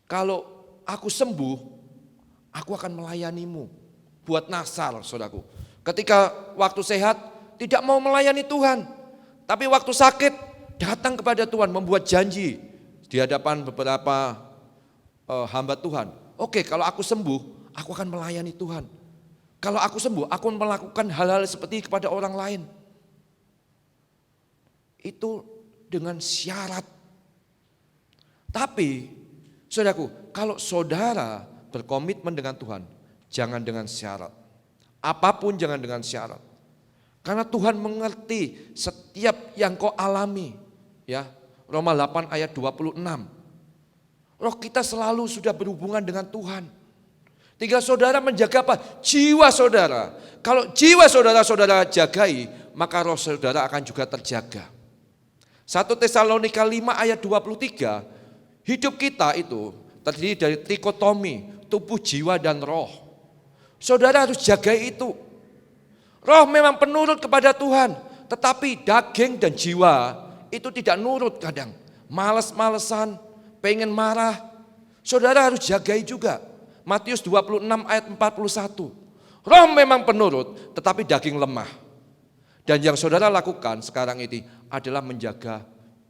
kalau aku sembuh, aku akan melayanimu. Buat Nasar, saudaraku. Ketika waktu sehat, tidak mau melayani Tuhan. Tapi waktu sakit, datang kepada Tuhan, membuat janji di hadapan beberapa hamba Tuhan. Oke, kalau aku sembuh, aku akan melayani Tuhan. Kalau aku sembuh, aku melakukan hal-hal seperti kepada orang lain. Itu dengan syarat. Tapi, saudaraku, kalau saudara berkomitmen dengan Tuhan, jangan dengan syarat. Apapun jangan dengan syarat. Karena Tuhan mengerti setiap yang kau alami. Ya, Roma 8 ayat 26. Roh kita selalu sudah berhubungan dengan Tuhan. Tinggal saudara menjaga apa? Jiwa saudara. Kalau jiwa saudara jagai, maka roh saudara akan juga terjaga. 1 Tesalonika 5 ayat 23, hidup kita itu terdiri dari trikotomi, tubuh, jiwa, dan roh. Saudara harus jaga itu. Roh memang penurut kepada Tuhan, tetapi daging dan jiwa itu tidak nurut kadang. Males-malesan, pengen marah. Saudara harus jagai juga. Matius 26 ayat 41. Roh memang penurut, tetapi daging lemah. Dan yang saudara lakukan sekarang ini adalah menjaga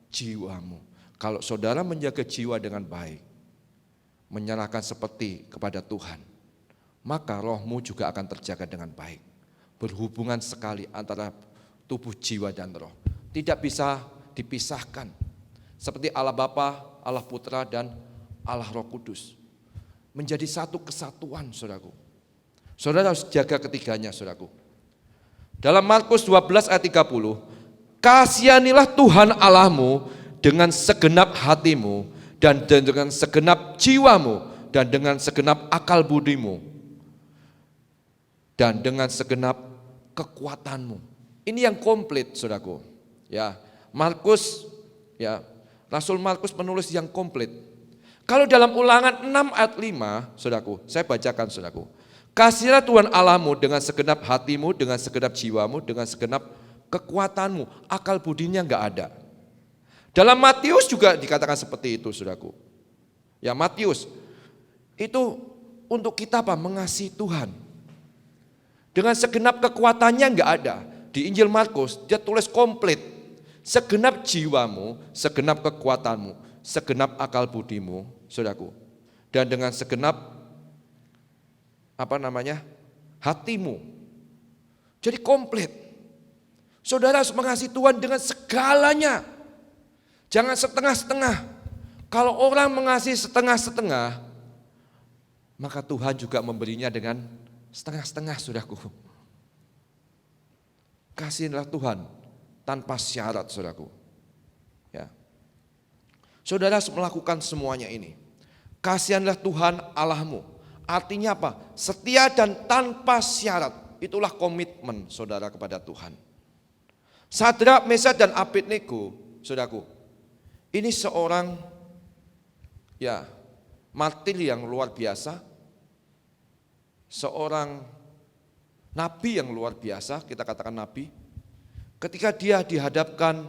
jiwamu. Kalau saudara menjaga jiwa dengan baik, menyerahkan seperti kepada Tuhan, maka rohmu juga akan terjaga dengan baik. Berhubungan sekali antara tubuh, jiwa, dan roh. Tidak bisa dipisahkan. Seperti Allah Bapa, Allah Putra, dan Allah Roh Kudus. Menjadi satu kesatuan, saudaraku. Saudara harus jaga ketiganya, saudaraku. Dalam Markus 12 ayat 30, kasihanilah Tuhan Allahmu dengan segenap hatimu dan dengan segenap jiwamu dan dengan segenap akal budimu dan dengan segenap kekuatanmu. Ini yang komplit, saudaraku. Ya, Markus, ya, Rasul Markus menulis yang komplit. Kalau dalam Ulangan 6 ayat 5, saudaraku, saya bacakan, saudaraku. Kasihlah Tuhan Allahmu dengan segenap hatimu, dengan segenap jiwamu, dengan segenap kekuatanmu. Akal budinya enggak ada. Dalam Matius juga dikatakan seperti itu, saudaraku. Ya, Matius itu untuk kita apa? Mengasihi Tuhan. Dengan segenap kekuatannya enggak ada. Di Injil Markus dia tulis komplit. Segenap jiwamu, segenap kekuatanmu, segenap akal budimu, saudaraku. Dan dengan segenap hatimu. Jadi komplit. Saudara harus mengasihi Tuhan dengan segalanya. Jangan setengah-setengah. Kalau orang mengasihi setengah-setengah, maka Tuhan juga memberinya dengan setengah-setengah, saudaraku. Kasihilah Tuhan tanpa syarat, saudaraku. Ya. Saudara harus melakukan semuanya ini. Kasihanlah Tuhan Allahmu. Artinya apa? Setia dan tanpa syarat. Itulah komitmen saudara kepada Tuhan. Sadrak, Mesak dan Abednego, saudaraku. Ini seorang martir yang luar biasa. Seorang nabi yang luar biasa, kita katakan nabi. Ketika dia dihadapkan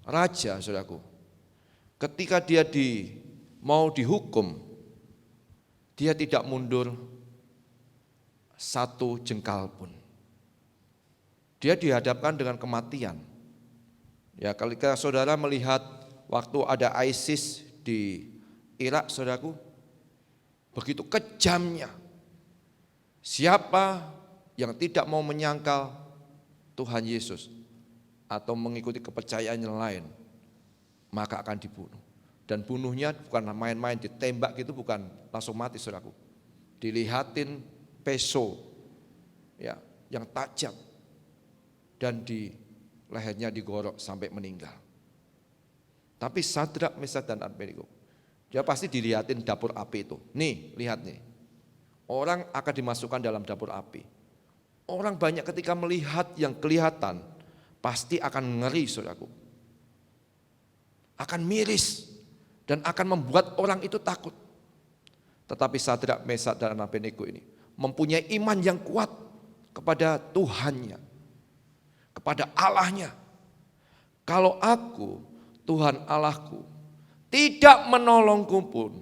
raja, saudaraku. Ketika dia mau dihukum, dia tidak mundur satu jengkal pun. Dia dihadapkan dengan kematian. Ya, kalau saudara melihat waktu ada ISIS di Irak, saudaraku, begitu kejamnya. Siapa yang tidak mau menyangkal Tuhan Yesus atau mengikuti kepercayaan yang lain, maka akan dibunuh. Dan bunuhnya bukan main-main, ditembak gitu, bukan langsung mati, saudaraku. Dilihatin peso ya, yang tajam dan di lehernya digorok sampai meninggal. Tapi Sadrak, Mesak dan Abednego, dia pasti dilihatin dapur api itu. Nih, lihat nih. Orang akan dimasukkan dalam dapur api. Orang banyak ketika melihat yang kelihatan pasti akan ngeri, saudaraku. Akan miris. Dan akan membuat orang itu takut. Tetapi Sadrak, Mesak dan Abednego ini mempunyai iman yang kuat kepada Tuhannya, kepada Allahnya. Kalau aku, Tuhan Allahku, tidak menolongku pun,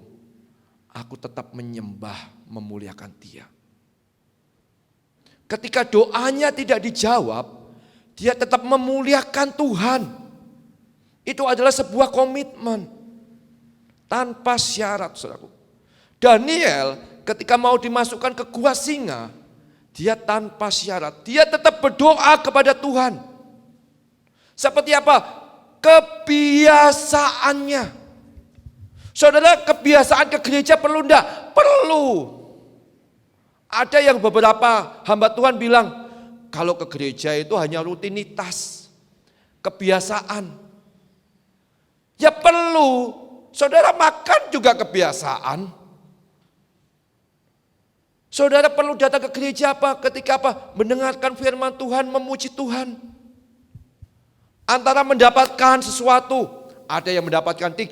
aku tetap menyembah, memuliakan Dia. Ketika doanya tidak dijawab, dia tetap memuliakan Tuhan. Itu adalah sebuah komitmen. Tanpa syarat, saudaraku. Daniel ketika mau dimasukkan ke gua singa, dia tanpa syarat, dia tetap berdoa kepada Tuhan. Seperti apa? Kebiasaannya. Saudara, kebiasaan ke gereja perlu enggak? Perlu. Ada yang beberapa hamba Tuhan bilang, kalau ke gereja itu hanya rutinitas, kebiasaan. Ya perlu. Saudara, makan juga kebiasaan. Saudara perlu datang ke gereja apa? Ketika apa? Mendengarkan firman Tuhan, memuji Tuhan. Antara mendapatkan sesuatu, ada yang mendapatkan 30,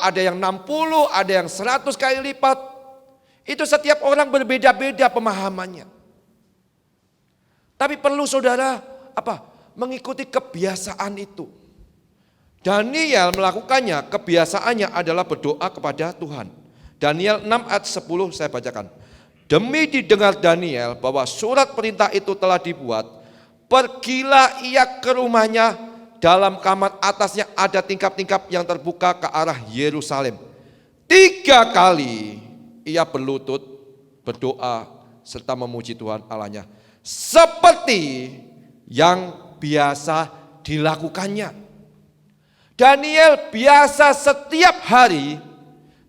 ada yang 60, ada yang 100 kali lipat. Itu setiap orang berbeda-beda pemahamannya. Tapi perlu saudara apa? Mengikuti kebiasaan itu. Daniel melakukannya, kebiasaannya adalah berdoa kepada Tuhan. Daniel 6 ayat 10 saya bacakan. Demi didengar Daniel bahwa surat perintah itu telah dibuat, pergilah ia ke rumahnya, dalam kamar atasnya ada tingkap-tingkap yang terbuka ke arah Yerusalem. 3 kali ia berlutut, berdoa serta memuji Tuhan Allahnya. Seperti yang biasa dilakukannya. Daniel biasa setiap hari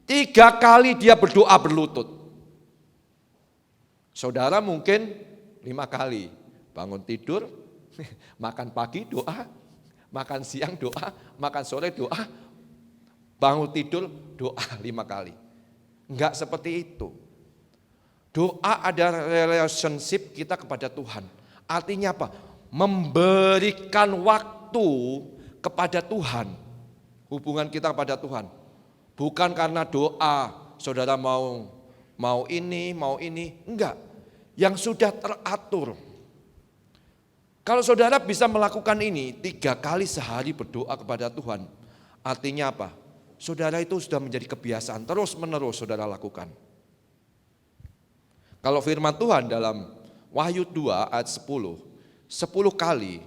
3 kali dia berdoa berlutut. Saudara mungkin 5 kali. Bangun tidur, makan pagi doa, makan siang doa, makan sore doa, bangun tidur doa 5 kali. Enggak seperti itu. Doa ada relationship kita kepada Tuhan. Artinya apa? Memberikan waktu kepada Tuhan. Hubungan kita kepada Tuhan. Bukan karena doa, saudara mau ini, enggak. Yang sudah teratur. Kalau saudara bisa melakukan ini 3 kali sehari berdoa kepada Tuhan, artinya apa? Saudara itu sudah menjadi kebiasaan, terus menerus saudara lakukan. Kalau firman Tuhan dalam Wahyu 2 ayat 10 kali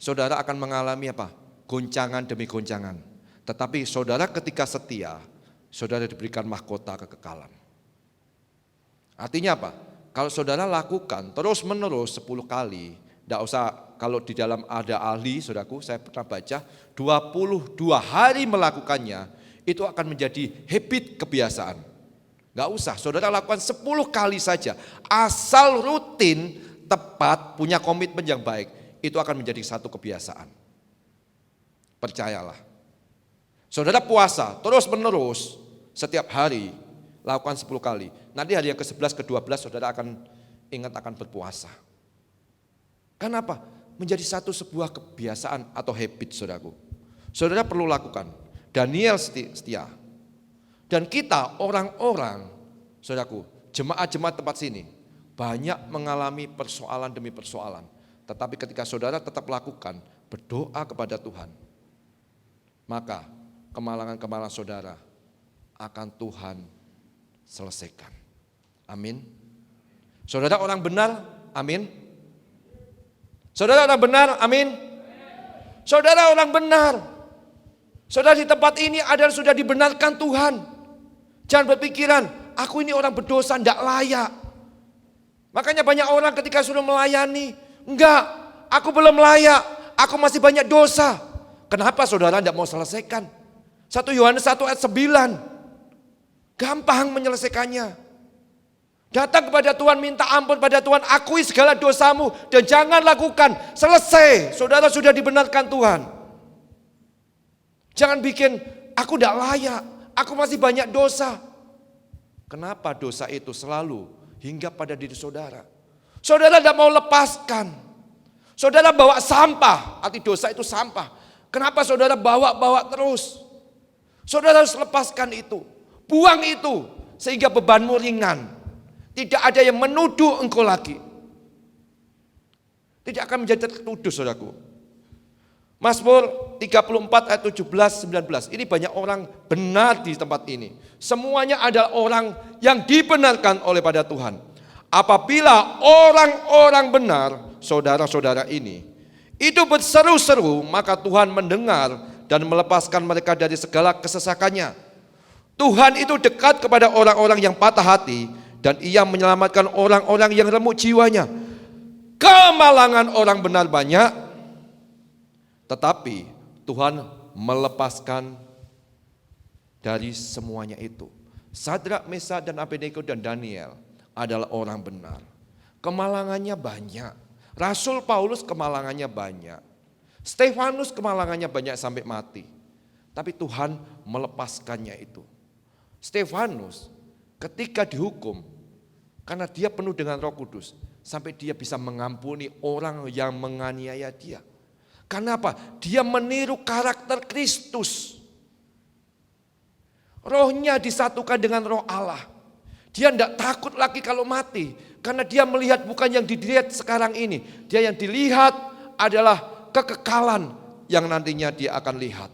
saudara akan mengalami apa? Goncangan demi goncangan. Tetapi saudara ketika setia, saudara diberikan mahkota kekekalan. Artinya apa? Kalau saudara lakukan terus menerus 10 kali, tidak usah kalau di dalam ada ahli, saudaraku, saya pernah baca 22 hari melakukannya, itu akan menjadi habit, kebiasaan. Gak usah, saudara lakukan 10 kali saja. Asal rutin, tepat, punya komitmen yang baik, itu akan menjadi satu kebiasaan. Percayalah. Saudara puasa terus menerus setiap hari, lakukan 10 kali. Nanti hari yang ke-11, ke-12 saudara akan ingat akan berpuasa. Kenapa? Menjadi sebuah kebiasaan atau habit, saudaraku. Saudara perlu lakukan. Daniel setia. Dan kita orang-orang, saudaraku, jemaat-jemaat tempat sini banyak mengalami persoalan demi persoalan. Tetapi ketika saudara tetap lakukan, berdoa kepada Tuhan, maka kemalangan-kemalangan saudara akan Tuhan selesaikan. Amin. Saudara orang benar, amin. Saudara orang benar, amin. Saudara orang benar. Saudara di tempat ini adalah sudah dibenarkan Tuhan. Jangan berpikiran, aku ini orang berdosa, tidak layak. Makanya banyak orang ketika sudah melayani, enggak, aku belum layak, aku masih banyak dosa. Kenapa saudara tidak mau selesaikan? 1 Yohanes 1 ayat 9. Gampang menyelesaikannya. Datang kepada Tuhan, minta ampun pada Tuhan, akui segala dosamu dan jangan lakukan. Selesai, saudara sudah dibenarkan Tuhan. Jangan bikin, aku tidak layak, aku masih banyak dosa. Kenapa dosa itu selalu hingga pada diri saudara? Saudara tidak mau lepaskan. Saudara bawa sampah, arti dosa itu sampah. Kenapa saudara bawa terus? Saudara harus lepaskan itu, buang itu, sehingga bebanmu ringan. Tidak ada yang menuduh engkau lagi. Tidak akan menjadi tertuduh, saudaraku. Mazmur 34 ayat 17-19. Ini banyak orang benar di tempat ini. Semuanya adalah orang yang dibenarkan oleh pada Tuhan. Apabila orang-orang benar, saudara-saudara ini, itu berseru-seru, maka Tuhan mendengar dan melepaskan mereka dari segala kesesakannya. Tuhan itu dekat kepada orang-orang yang patah hati, dan ia menyelamatkan orang-orang yang remuk jiwanya. Kemalangan orang benar banyak, tetapi Tuhan melepaskan dari semuanya itu. Sadrak, Mesak, dan Abednego dan Daniel adalah orang benar. Kemalangannya banyak. Rasul Paulus kemalangannya banyak. Stefanus kemalangannya banyak sampai mati. Tapi Tuhan melepaskannya itu. Stefanus ketika dihukum, karena dia penuh dengan Roh Kudus, sampai dia bisa mengampuni orang yang menganiaya dia. Karena apa? Dia meniru karakter Kristus. Rohnya disatukan dengan roh Allah. Dia tidak takut lagi kalau mati, karena dia melihat bukan yang dilihat sekarang ini. Dia yang dilihat adalah kekekalan yang nantinya dia akan lihat,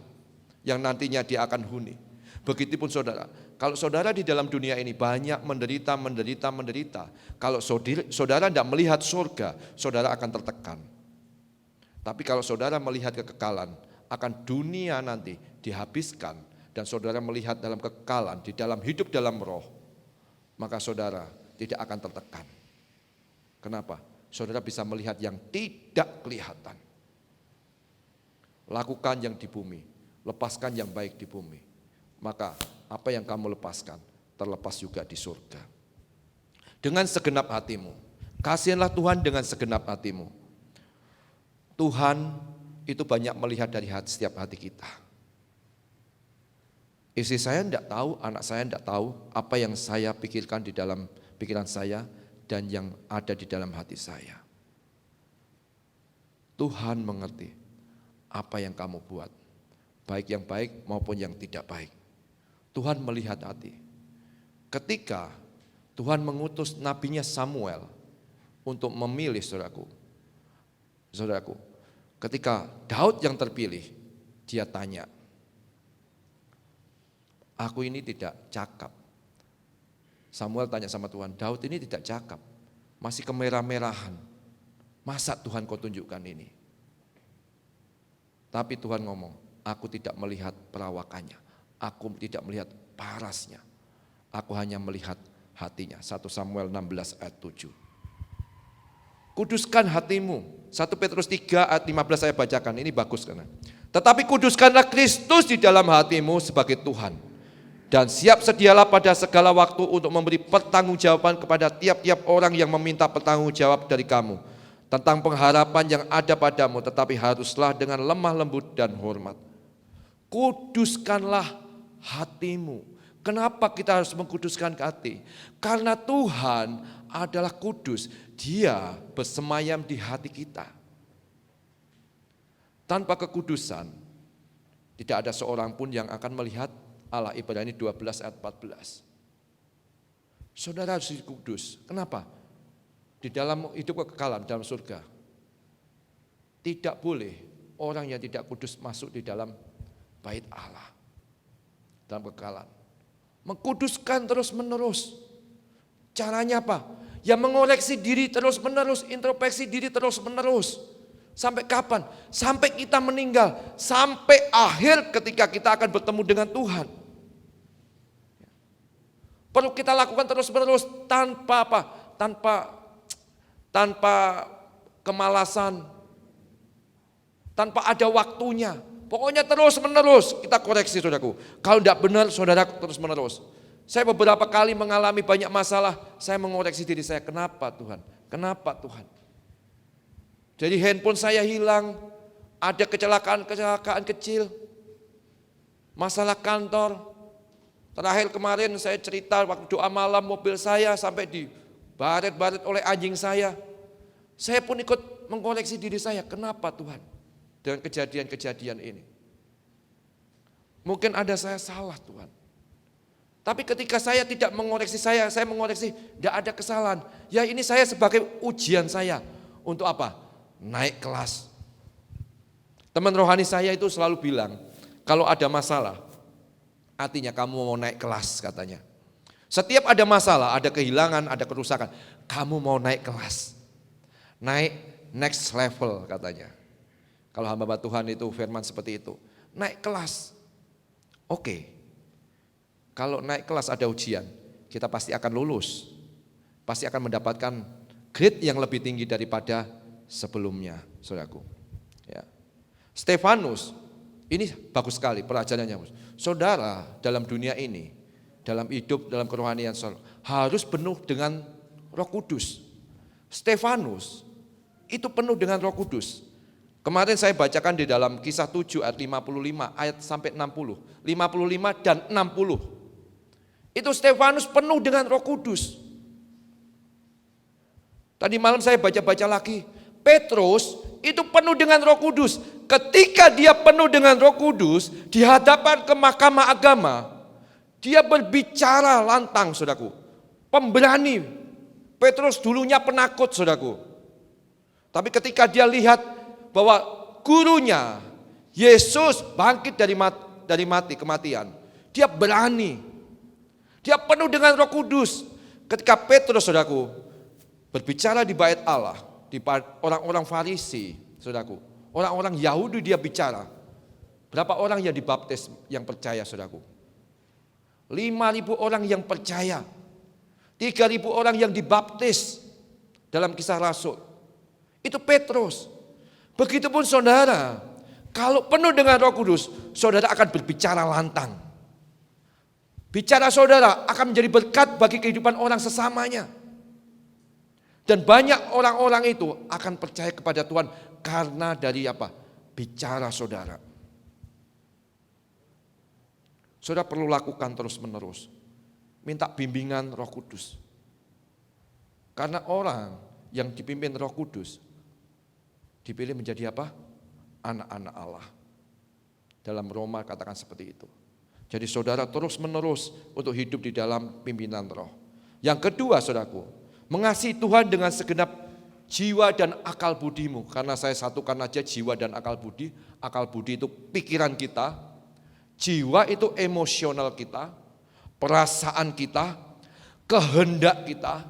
yang nantinya dia akan huni. Begitupun saudara, kalau saudara di dalam dunia ini banyak menderita. Kalau saudara tidak melihat surga, saudara akan tertekan. Tapi kalau saudara melihat kekekalan, akan dunia nanti dihabiskan, dan saudara melihat dalam kekekalan, di dalam hidup dalam roh, maka saudara tidak akan tertekan. Kenapa? Saudara bisa melihat yang tidak kelihatan. Lakukan yang di bumi, lepaskan yang baik di bumi. Maka apa yang kamu lepaskan terlepas juga di surga. dengan segenap hatimu. Kasihanlah Tuhan dengan segenap hatimu. Tuhan itu banyak melihat dari setiap hati kita. Istri saya tidak tahu, anak saya tidak tahu apa yang saya pikirkan di dalam pikiran saya dan yang ada di dalam hati saya. Tuhan mengerti apa yang kamu buat, baik yang baik maupun yang tidak baik. Tuhan melihat hati. Ketika Tuhan mengutus nabinya Samuel untuk memilih saudaraku, ketika Daud yang terpilih, dia tanya, aku ini tidak cakap. Samuel tanya sama Tuhan, Daud ini tidak cakap, masih kemerah-merahan. Masa Tuhan kau tunjukkan ini? Tapi Tuhan ngomong, aku tidak melihat perawakannya, aku tidak melihat parasnya, aku hanya melihat hatinya. 1 Samuel 16 ayat 7. Kuduskan hatimu. 1 Petrus 3 ayat 15 saya bacakan, ini bagus karena. Tetapi kuduskanlah Kristus di dalam hatimu sebagai Tuhan. Dan siap sedialah pada segala waktu untuk memberi pertanggungjawaban kepada tiap-tiap orang yang meminta pertanggungjawab dari kamu tentang pengharapan yang ada padamu, tetapi haruslah dengan lemah lembut dan hormat. Kuduskanlah hatimu. Kenapa kita harus mengkuduskan hati? Karena Tuhan adalah kudus. Dia bersemayam di hati kita. Tanpa kekudusan, tidak ada seorang pun yang akan melihat Allah. Ibrani 12 ayat 14. Saudara harus kudus. Kenapa? Di dalam hidup kekekalan dalam surga. Tidak boleh orang yang tidak kudus masuk di dalam bait Allah. Dalam kekekalan. Mengkuduskan terus menerus. Caranya apa? Ya mengoreksi diri terus menerus, introspeksi diri terus menerus. Sampai kapan? Sampai kita meninggal. Sampai akhir ketika kita akan bertemu dengan Tuhan. Perlu kita lakukan terus menerus tanpa apa? Tanpa kemalasan. Tanpa ada waktunya. Pokoknya terus menerus kita koreksi saudaraku. Kalau tidak benar saudara terus menerus. Saya beberapa kali mengalami banyak masalah. Saya mengoreksi diri saya. Kenapa Tuhan? Kenapa Tuhan? Jadi handphone saya hilang. Ada kecelakaan kecil. Masalah kantor. Terakhir kemarin saya cerita waktu doa malam mobil saya sampai dibaret-baret oleh anjing saya. Saya pun ikut mengkoreksi diri saya. Kenapa Tuhan? Dengan kejadian-kejadian ini. Mungkin ada saya salah Tuhan. Tapi ketika saya tidak mengoreksi saya mengoreksi, tidak ada kesalahan. Ya ini saya sebagai ujian saya. Untuk apa? Naik kelas. Teman rohani saya itu selalu bilang, kalau ada masalah, artinya kamu mau naik kelas katanya. Setiap ada masalah, ada kehilangan, ada kerusakan, kamu mau naik kelas. Naik next level katanya. Kalau hamba Tuhan itu firman seperti itu. Naik kelas. Oke. Kalau naik kelas ada ujian, kita pasti akan lulus. Pasti akan mendapatkan grade yang lebih tinggi daripada sebelumnya, saudaraku. Ya. Stefanus, ini bagus sekali pelajarannya. Saudara dalam dunia ini, dalam hidup, dalam kerohanian harus penuh dengan Roh Kudus. Stefanus itu penuh dengan Roh Kudus. Kemarin saya bacakan di dalam Kisah 7 ayat 55 ayat sampai 60. 55 dan 60. Itu Stefanus penuh dengan Roh Kudus. Tadi malam saya baca-baca lagi. Petrus itu penuh dengan Roh Kudus. Ketika dia penuh dengan Roh Kudus di hadapan ke mahkamah agama, dia berbicara lantang, saudaraku. Pemberani. Petrus dulunya penakut, saudaraku. Tapi ketika dia lihat bahwa gurunya Yesus bangkit dari kematian, dia berani. Dia penuh dengan Roh Kudus. Ketika Petrus, saudaraku, berbicara di bait Allah, di orang-orang Farisi, saudaraku, orang-orang Yahudi dia bicara. Berapa orang yang dibaptis yang percaya, saudaraku? 5.000 orang yang percaya. 3.000 orang yang dibaptis dalam Kisah Rasul. Itu Petrus. Begitupun saudara, kalau penuh dengan Roh Kudus, saudara akan berbicara lantang. Bicara saudara akan menjadi berkat bagi kehidupan orang sesamanya. Dan banyak orang-orang itu akan percaya kepada Tuhan karena dari apa? Bicara saudara. Saudara perlu lakukan terus-menerus. Minta bimbingan Roh Kudus. Karena orang yang dipimpin Roh Kudus dipilih menjadi apa? Anak-anak Allah. Dalam Roma katakan seperti itu. Jadi saudara terus-menerus untuk hidup di dalam pimpinan Roh. Yang kedua saudaraku, mengasihi Tuhan dengan segenap jiwa dan akal budimu. Karena saya satukan aja jiwa dan akal budi. Akal budi itu pikiran kita, jiwa itu emosional kita, perasaan kita, kehendak kita.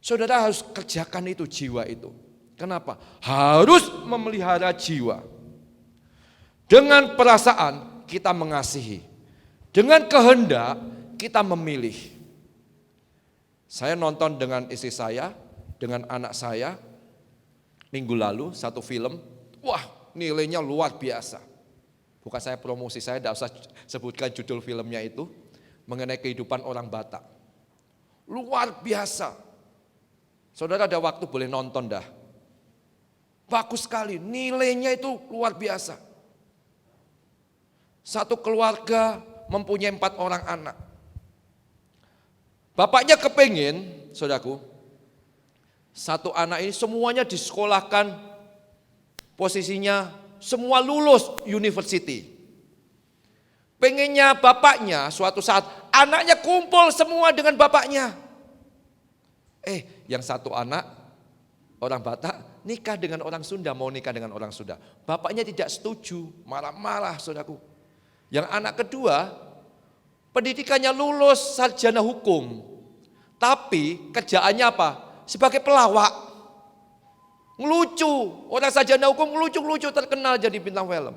Saudara harus kerjakan itu jiwa itu. Kenapa? Harus memelihara jiwa. Dengan perasaan kita mengasihi. Dengan kehendak kita memilih. Saya nonton dengan istri saya, dengan anak saya, minggu lalu satu film. Wah, nilainya luar biasa. Bukan saya promosi, saya tidak usah sebutkan judul filmnya itu. Mengenai kehidupan orang Batak. Luar biasa. Saudara ada waktu boleh nonton dah. Bagus sekali, nilainya itu luar biasa. Satu keluarga mempunyai 4 orang anak. Bapaknya kepingin, saudaraku, satu anak ini semuanya disekolahkan, posisinya semua lulus university. Pengennya bapaknya suatu saat anaknya kumpul semua dengan bapaknya. Yang satu anak orang Batak nikah dengan orang Sunda, mau nikah dengan orang Sunda. Bapaknya tidak setuju, marah-marah saudaraku. Yang anak kedua pendidikannya lulus sarjana hukum. Tapi kerjaannya apa? Sebagai pelawak. Ngelucu, orang sarjana hukum ngelucu-ngelucu terkenal jadi bintang film.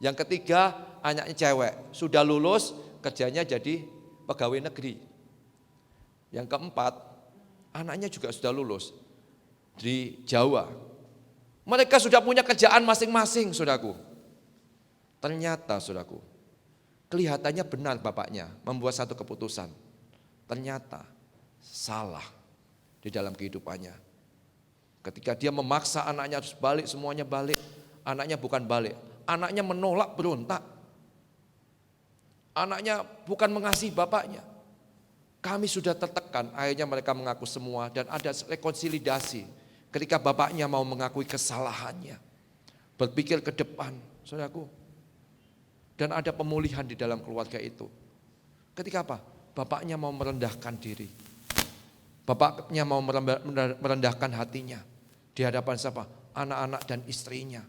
Yang ketiga anaknya cewek, sudah lulus kerjanya jadi pegawai negeri. Yang keempat anaknya juga sudah lulus di Jawa. Mereka sudah punya kerjaan masing-masing, saudaraku. Ternyata, saudaraku, kelihatannya benar bapaknya membuat satu keputusan. Ternyata salah di dalam kehidupannya. Ketika dia memaksa anaknya harus balik, semuanya balik. Anaknya bukan balik, anaknya menolak, berontak. Anaknya bukan mengasihi bapaknya. Kami sudah tertekan, akhirnya mereka mengaku semua dan ada rekonsiliasi. Ketika bapaknya mau mengakui kesalahannya, berpikir ke depan, saudaraku. Dan ada pemulihan di dalam keluarga itu. Ketika apa? Bapaknya mau merendahkan diri. Bapaknya mau merendahkan hatinya. Di hadapan siapa? Anak-anak dan istrinya.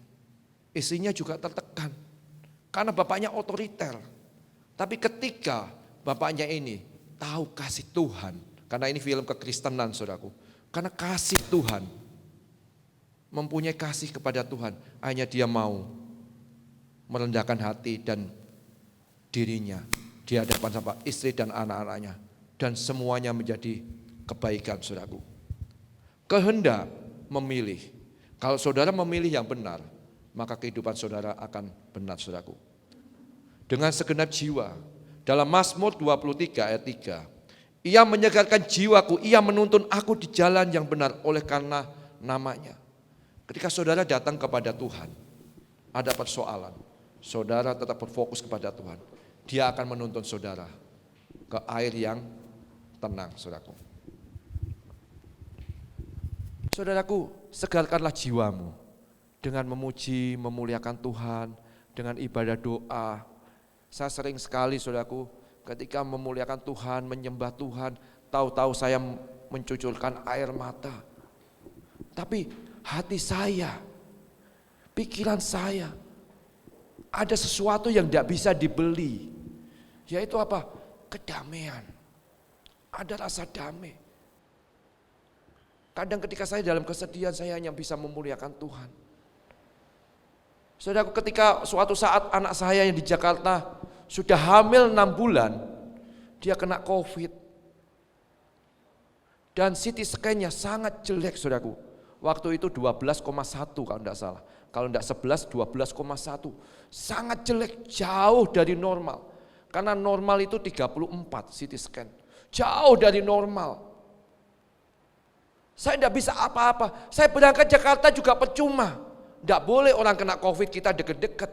Istrinya juga tertekan. Karena bapaknya otoriter. Tapi ketika bapaknya ini tahu kasih Tuhan. Karena ini film kekristenan saudaraku. Karena kasih Tuhan. Mempunyai kasih kepada Tuhan. Hanya dia mau merendahkan hati dan dirinya. Di hadapan siapa? Istri dan anak-anaknya. Dan semuanya menjadi kebaikan saudaraku. Kehendak memilih. Kalau saudara memilih yang benar, maka kehidupan saudara akan benar saudaraku. Dengan segenap jiwa. Dalam Mazmur 23 ayat 3. Ia menyegarkan jiwaku, ia menuntun aku di jalan yang benar oleh karena namanya. Ketika saudara datang kepada Tuhan, ada persoalan. Saudara tetap berfokus kepada Tuhan. Dia akan menuntun saudara ke air yang tenang, saudaraku. Saudaraku, segarkanlah jiwamu dengan memuji, memuliakan Tuhan, dengan ibadah doa. Saya sering sekali, saudaraku, ketika memuliakan Tuhan, menyembah Tuhan, tahu-tahu saya mencucurkan air mata. Tapi hati saya, pikiran saya, ada sesuatu yang tidak bisa dibeli. Yaitu apa? Kedamaian. Ada rasa damai. Kadang ketika saya dalam kesedihan, saya hanya bisa memuliakan Tuhan. Saudaraku, ketika suatu saat anak saya yang di Jakarta sudah hamil 6 bulan, dia kena COVID. Dan CT scan-nya sangat jelek, saudaraku. Waktu itu 12,1 kalau tidak salah. Kalau tidak 11, 12,1. Sangat jelek, jauh dari normal. Karena normal itu 34 CT scan. Jauh dari normal. Saya tidak bisa apa-apa. Saya berangkat Jakarta juga percuma. Tidak boleh orang kena COVID kita deket-deket.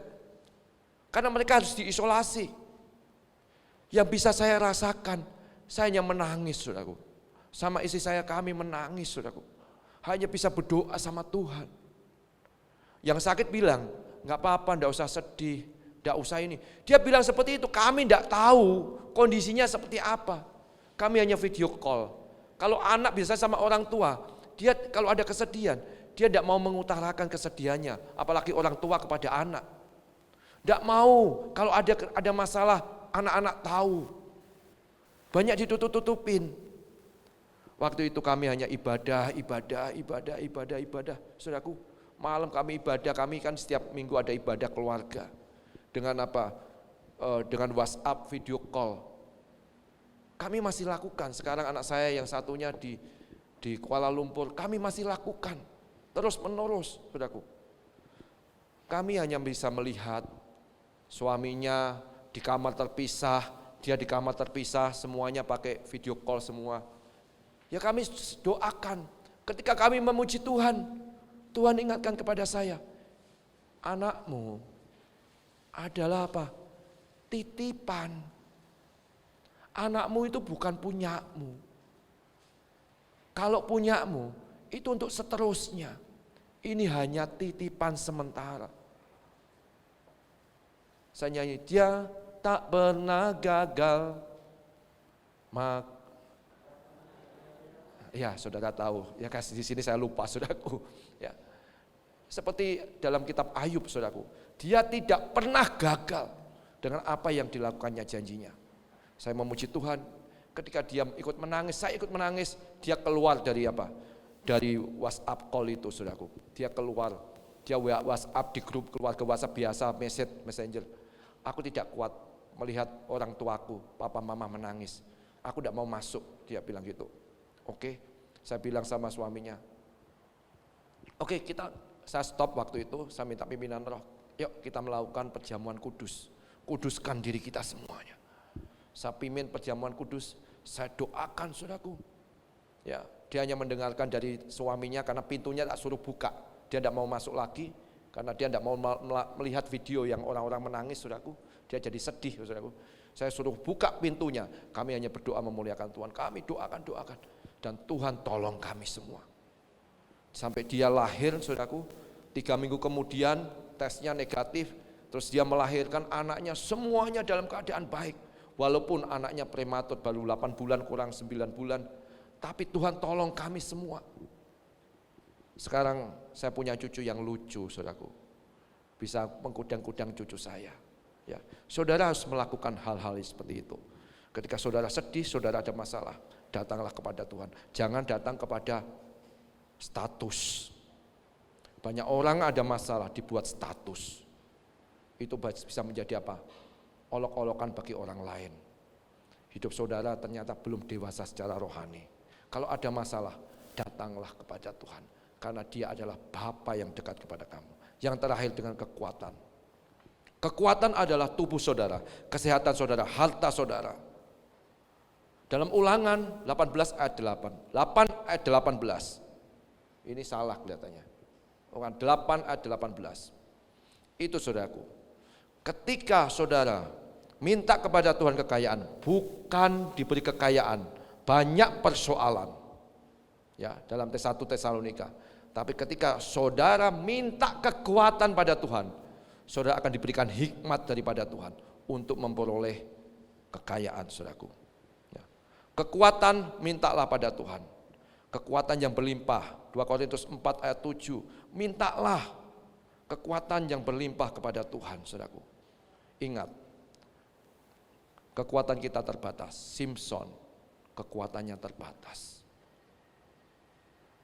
Karena mereka harus diisolasi. Yang bisa saya rasakan, saya hanya menangis, saudaraku. Sama istri saya, kami menangis, saudaraku. Hanya bisa berdoa sama Tuhan. Yang sakit bilang, nggak apa-apa, nggak usah sedih, nggak usah ini. Dia bilang seperti itu, kami nggak tahu kondisinya seperti apa. Kami hanya video call. Kalau anak bisa sama orang tua, dia kalau ada kesedihan, dia tidak mau mengutarakan kesedihannya, apalagi orang tua kepada anak. Tidak mau, kalau ada masalah, anak-anak tahu. Banyak ditutup-tutupin. Waktu itu kami hanya ibadah. Saudaraku, malam kami ibadah, kami kan setiap minggu ada ibadah keluarga. Dengan apa? Dengan WhatsApp, video call. Kami masih lakukan, sekarang anak saya yang satunya di Kuala Lumpur, kami masih lakukan. Terus menerus, saudaraku. Kami hanya bisa melihat suaminya di kamar terpisah, dia di kamar terpisah, semuanya pakai video call semua. Ya kami doakan, ketika kami memuji Tuhan, Tuhan ingatkan kepada saya, anakmu adalah apa? Titipan. Anakmu itu bukan punyamu. Kalau punyamu, itu untuk seterusnya. Ini hanya titipan sementara. Saya nyanyi, dia tak pernah gagal. Ya, saudara tahu. Ya, kasih di sini saya lupa, saudaraku. Ya. Seperti dalam kitab Ayub, saudaraku. Dia tidak pernah gagal dengan apa yang dilakukannya janjinya. Saya memuji Tuhan. Ketika dia ikut menangis, saya ikut menangis. Dia keluar dari apa? Dari WhatsApp call itu, saudaraku. Dia keluar. Dia WhatsApp di grup keluarga WhatsApp biasa, messenger. Aku tidak kuat melihat orang tuaku, papa mama menangis. Aku tidak mau masuk, dia bilang gitu. Oke, saya bilang sama suaminya. Oke, saya stop waktu itu, saya minta pimpinan roh. Yuk kita melakukan perjamuan kudus. Kuduskan diri kita semuanya. Saya pimpin perjamuan kudus, saya doakan saudaraku. Ya, dia hanya mendengarkan dari suaminya karena pintunya tak suruh buka. Dia tidak mau masuk lagi karena dia tidak mau melihat video yang orang-orang menangis, saudaraku. Dia jadi sedih, saudaraku. Saya suruh buka pintunya. Kami hanya berdoa memuliakan Tuhan. Kami doakan. Dan Tuhan tolong kami semua. Sampai dia lahir, saudaraku. 3 minggu kemudian tesnya negatif. Terus dia melahirkan anaknya semuanya dalam keadaan baik. Walaupun anaknya prematur baru 8 bulan kurang 9 bulan. Tapi Tuhan tolong kami semua. Sekarang saya punya cucu yang lucu, saudaraku. Bisa mengkudang-kudang cucu saya. Ya, saudara harus melakukan hal-hal seperti itu. Ketika saudara sedih, saudara ada masalah, datanglah kepada Tuhan. Jangan datang kepada status. Banyak orang ada masalah dibuat status. Itu bisa menjadi apa? Olok-olokan bagi orang lain. Hidup saudara ternyata belum dewasa secara rohani. Kalau ada masalah, datanglah kepada Tuhan. Karena dia adalah Bapa yang dekat kepada kamu. Yang terakhir dengan kekuatan. Kekuatan adalah tubuh saudara, kesehatan saudara, harta saudara. Dalam Ulangan 18 ayat 8 ayat 18. Ini salah kelihatannya. Ulangan 8 ayat 18. Itu saudaraku. Ketika saudara minta kepada Tuhan kekayaan, bukan diberi kekayaan, banyak persoalan. Ya, dalam 1 Tesalonika. Tapi ketika saudara minta kekuatan pada Tuhan, saudara akan diberikan hikmat daripada Tuhan untuk memperoleh kekayaan, saudaraku. Ya. Kekuatan mintalah pada Tuhan. Kekuatan yang berlimpah. 2 Korintus 4 ayat 7. Mintalah kekuatan yang berlimpah kepada Tuhan, saudaraku. Ingat, kekuatan kita terbatas. Simpson, kekuatannya terbatas.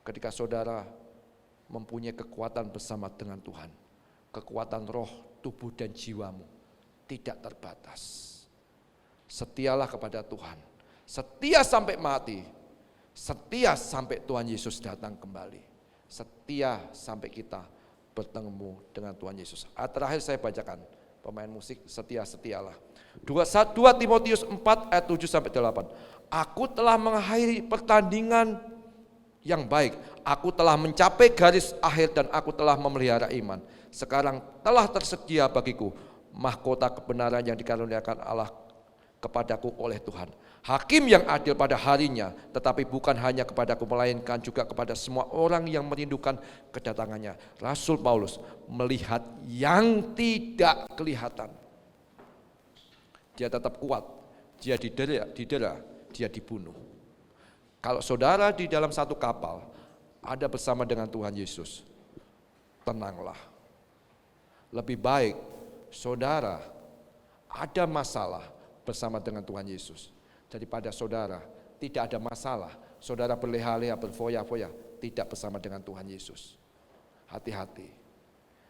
Ketika saudara mempunyai kekuatan bersama dengan Tuhan, kekuatan roh, tubuh dan jiwamu tidak terbatas. Setialah kepada Tuhan, setia sampai mati, setia sampai Tuhan Yesus datang kembali, setia sampai kita bertemu dengan Tuhan Yesus. Terakhir saya bacakan, pemain musik, setialah. 2 Timotius 4 ayat 7 sampai 8. Aku telah mengakhiri pertandingan yang baik. Aku telah mencapai garis akhir dan aku telah memelihara iman. Sekarang telah tersedia bagiku mahkota kebenaran yang dikaruniakan Allah kepadaku oleh Tuhan. Hakim yang adil pada harinya, tetapi bukan hanya kepadaku melainkan juga kepada semua orang yang merindukan kedatangannya. Rasul Paulus melihat yang tidak kelihatan. Dia tetap kuat, dia didera, dia dibunuh. Kalau saudara di dalam satu kapal ada bersama dengan Tuhan Yesus, tenanglah. Lebih baik saudara ada masalah bersama dengan Tuhan Yesus daripada saudara tidak ada masalah, saudara berleha-leha, berfoya-foya, tidak bersama dengan Tuhan Yesus. Hati-hati.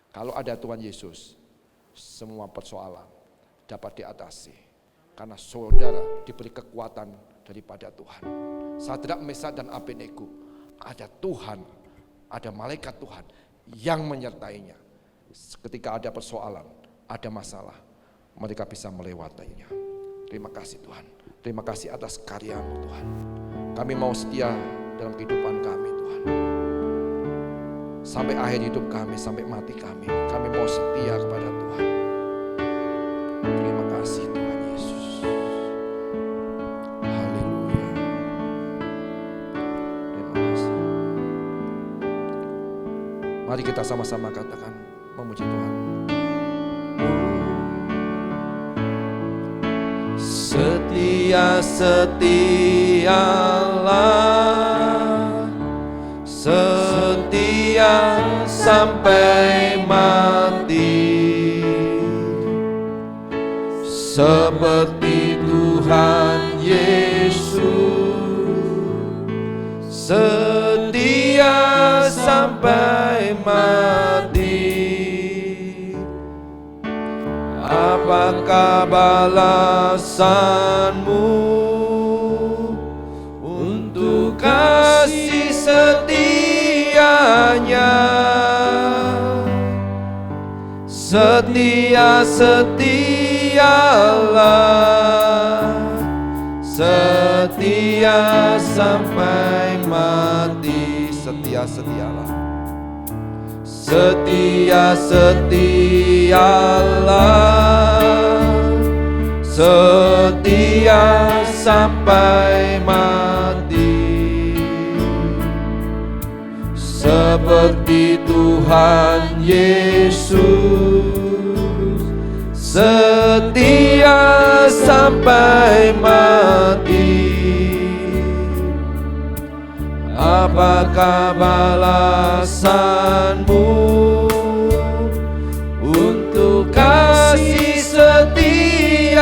Kalau ada Tuhan Yesus, semua persoalan dapat diatasi. Karena saudara diberi kekuatan daripada Tuhan. Sadrak, Mesak, dan Abednego, ada Tuhan, ada malaikat Tuhan yang menyertainya. Ketika ada persoalan, ada masalah, mereka bisa melewatinya. Terima kasih Tuhan. Terima kasih atas karya-Mu Tuhan. Kami mau setia dalam kehidupan kami Tuhan. Sampai akhir hidup kami, sampai mati kami mau setia kepada Tuhan. Terima kasih Tuhan Yesus. Haleluya. Terima kasih. Mari kita sama-sama katakan memuji Tuhan. Setia, setialah, setia sampai mati, seperti Tuhan Yesus, setia sampai mati. Apakah balasanmu untuk kasih setianya? Setia, setialah, setia sampai mati. Setia, setialah. Setia, setialah, setia sampai mati, seperti Tuhan Yesus, setia sampai mati. Apakah balasanmu untuk kasih setianya?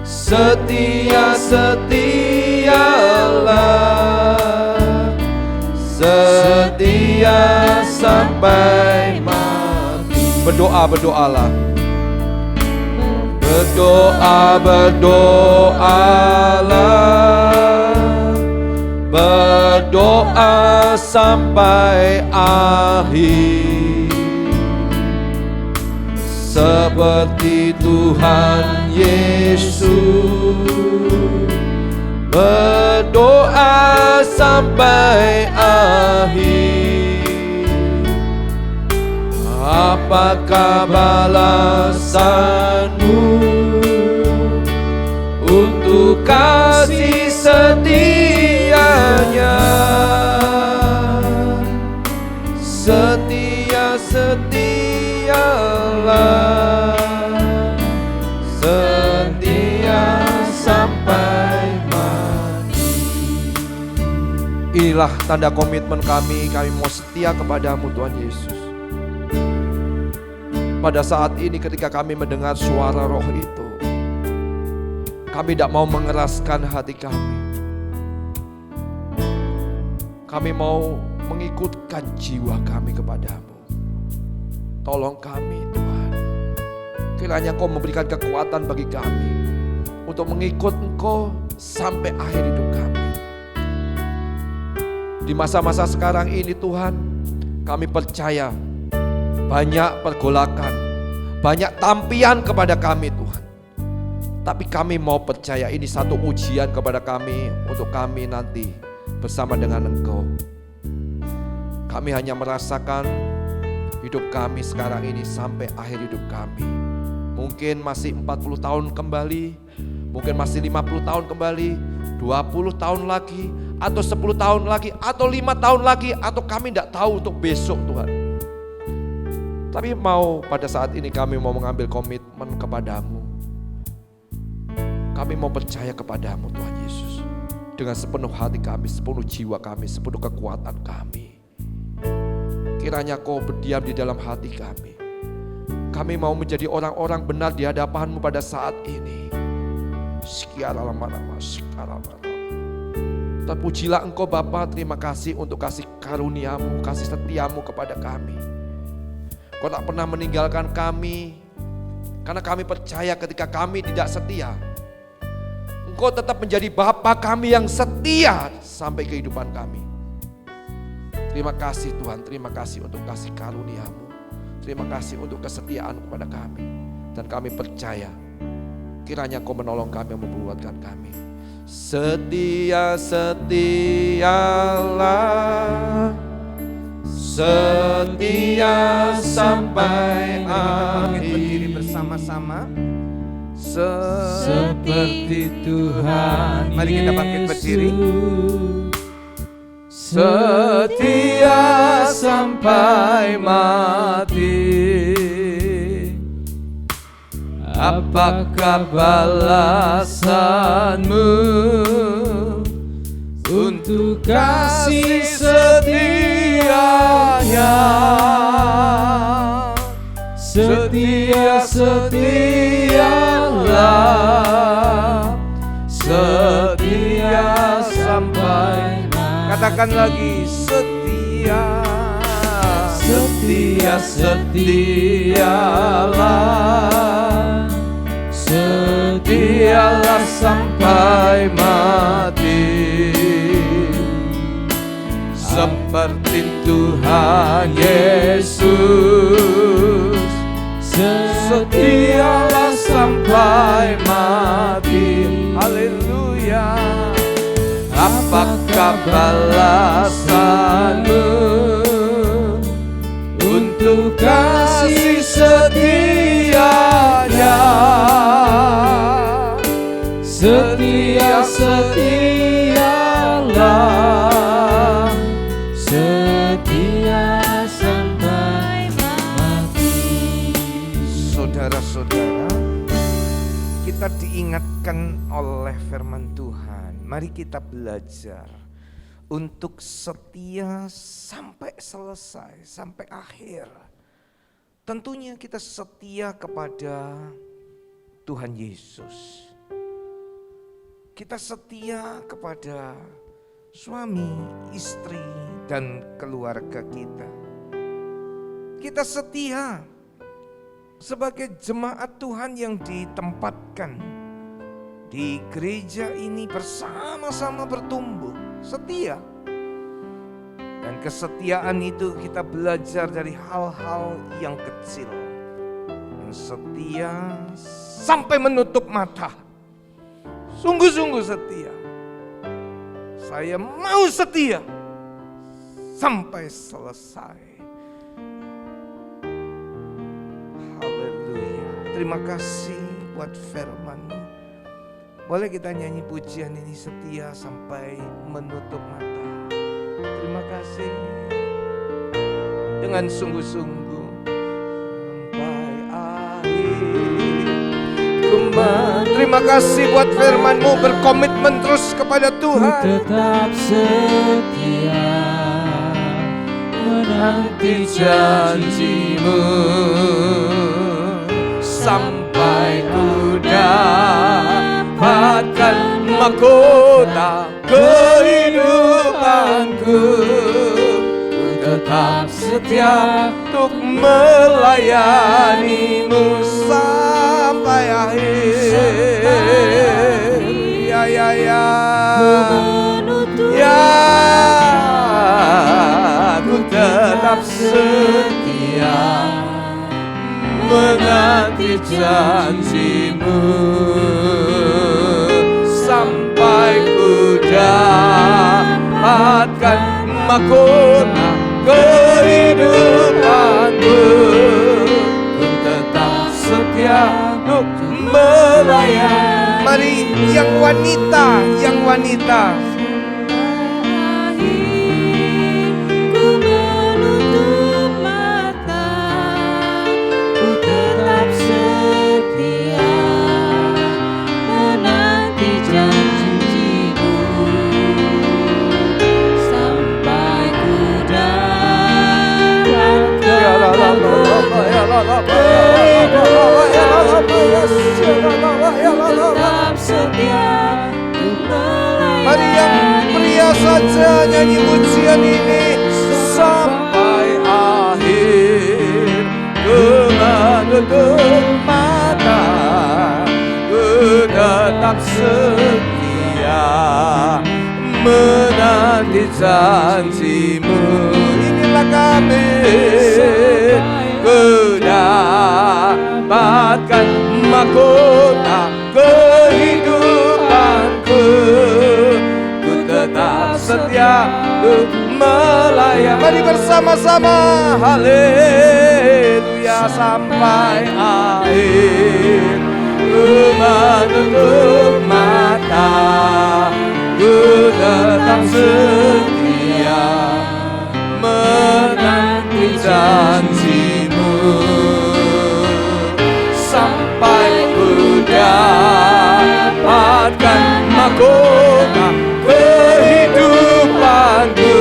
Setia, setialah, setia sampai mati. Berdoalah. Berdoa sampai akhir, seperti Tuhan Yesus. Berdoa sampai akhir. Apakah balasanmu untuk kasih setianya? Setia, setialah, setia sampai mati. Inilah tanda komitmen kami mau setia kepadamu Tuhan Yesus. Pada saat ini ketika kami mendengar suara Roh itu, kami tidak mau mengeraskan hati kami. Kami mau mengikutkan jiwa kami kepadamu. Tolong kami Tuhan. Kiranya Engkau memberikan kekuatan bagi kami untuk mengikut Engkau sampai akhir hidup kami. Di masa-masa sekarang ini Tuhan, kami percaya banyak pergolakan, banyak tampian kepada kami Tuhan. Tapi kami mau percaya ini satu ujian kepada kami, untuk kami nanti bersama dengan Engkau. Kami hanya merasakan hidup kami sekarang ini sampai akhir hidup kami. Mungkin masih 40 tahun kembali, mungkin masih 50 tahun kembali, 20 tahun lagi, atau 10 tahun lagi, atau 5 tahun lagi, atau kami tidak tahu untuk besok Tuhan. Tapi pada saat ini kami mau mengambil komitmen kepadamu. Kami mau percaya kepadamu Tuhan Yesus. Dengan sepenuh hati kami, sepenuh jiwa kami, sepenuh kekuatan kami. Kiranya Kau berdiam di dalam hati kami. Kami mau menjadi orang-orang benar di hadapan-Mu pada saat ini. Terpujilah Engkau Bapa, terima kasih untuk kasih karunia-Mu, kasih setia-Mu kepada kami. Kau tak pernah meninggalkan kami, karena kami percaya ketika kami tidak setia, Engkau tetap menjadi Bapa kami yang setia sampai kehidupan kami. Terima kasih Tuhan, terima kasih untuk kasih karunia-Mu. Terima kasih untuk kesetiaan kepada kami. Dan kami percaya, kiranya Kau menolong kami, membuatkan kami. Setia-setialah, setia sampai akhir. Berdiri bersama-sama. Seperti Tuhan Mari kita bangkit berdiri. setia sampai mati. Apakah balasanmu untuk kasih setianya? Setia-setialah, setia sampai mati. Katakan lagi, setia. Setia-setialah, setialah sampai mati. Seperti Tuhan Yesus, setialah sampai mati. Haleluya. Apakah balasanmu untuk kasih setianya? Setia-setialah, setia sampai mati. Saudara-saudara, kita diingatkan oleh firman Tuhan. Mari kita belajar untuk setia sampai selesai, sampai akhir. Tentunya kita setia kepada Tuhan Yesus. Kita setia kepada suami, istri, dan keluarga kita. Kita setia sebagai jemaat Tuhan yang ditempatkan di gereja ini bersama-sama bertumbuh, setia. Dan kesetiaan itu kita belajar dari hal-hal yang kecil. Dan setia sampai menutup mata. Sungguh-sungguh setia. Saya mau setia sampai selesai. Haleluya. Terima kasih buat firman-Mu. Boleh kita nyanyi pujian ini, setia sampai menutup mata. Terima kasih. Dengan sungguh-sungguh sampai akhir. Terima kasih buat firman-Mu, berkomitmen terus kepada Tuhan. Tetap setia menanti janji-Mu sampai ku dapatkan mahkota kehidupanku. Ku tetap setia untuk melayani-Mu sampai akhir. Ya. Ku tetap setia menanti janji-Mu. mahkota kehidupanku. Ku tetap setia untuk melayani. Mari yang wanita. Ku menutup mata, ku tetap setia menanti janji-Mu sampai ku tetap setia untuk melayani. Mari yang pria saja nyanyi pujian ini. Sampai akhir ku menutup mata, ku tetap setia menanti janji-Mu. Inilah kami. Ku dapatkan mahkota kehidupanku. Ku tetap setia untuk melayani. Mari bersama-sama. Haleluya sampai akhir. Ku menutup mata, ku tetap setia menanti janji-Mu sampai ku dapatkan mahkota kehidupanku.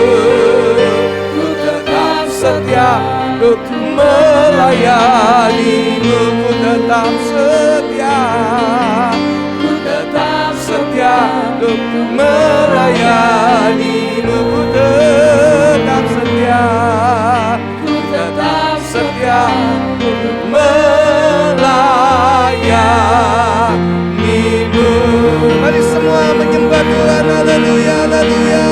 Ku tetap setia untuk melayani-Mu. Ku tetap setia, ku tetap setia untuk melayani-Mu. Ku tetap setia, ku tetap setia untuk melayani-Mu. Mari semua menyembah Tuhan. Haleluya, haleluya.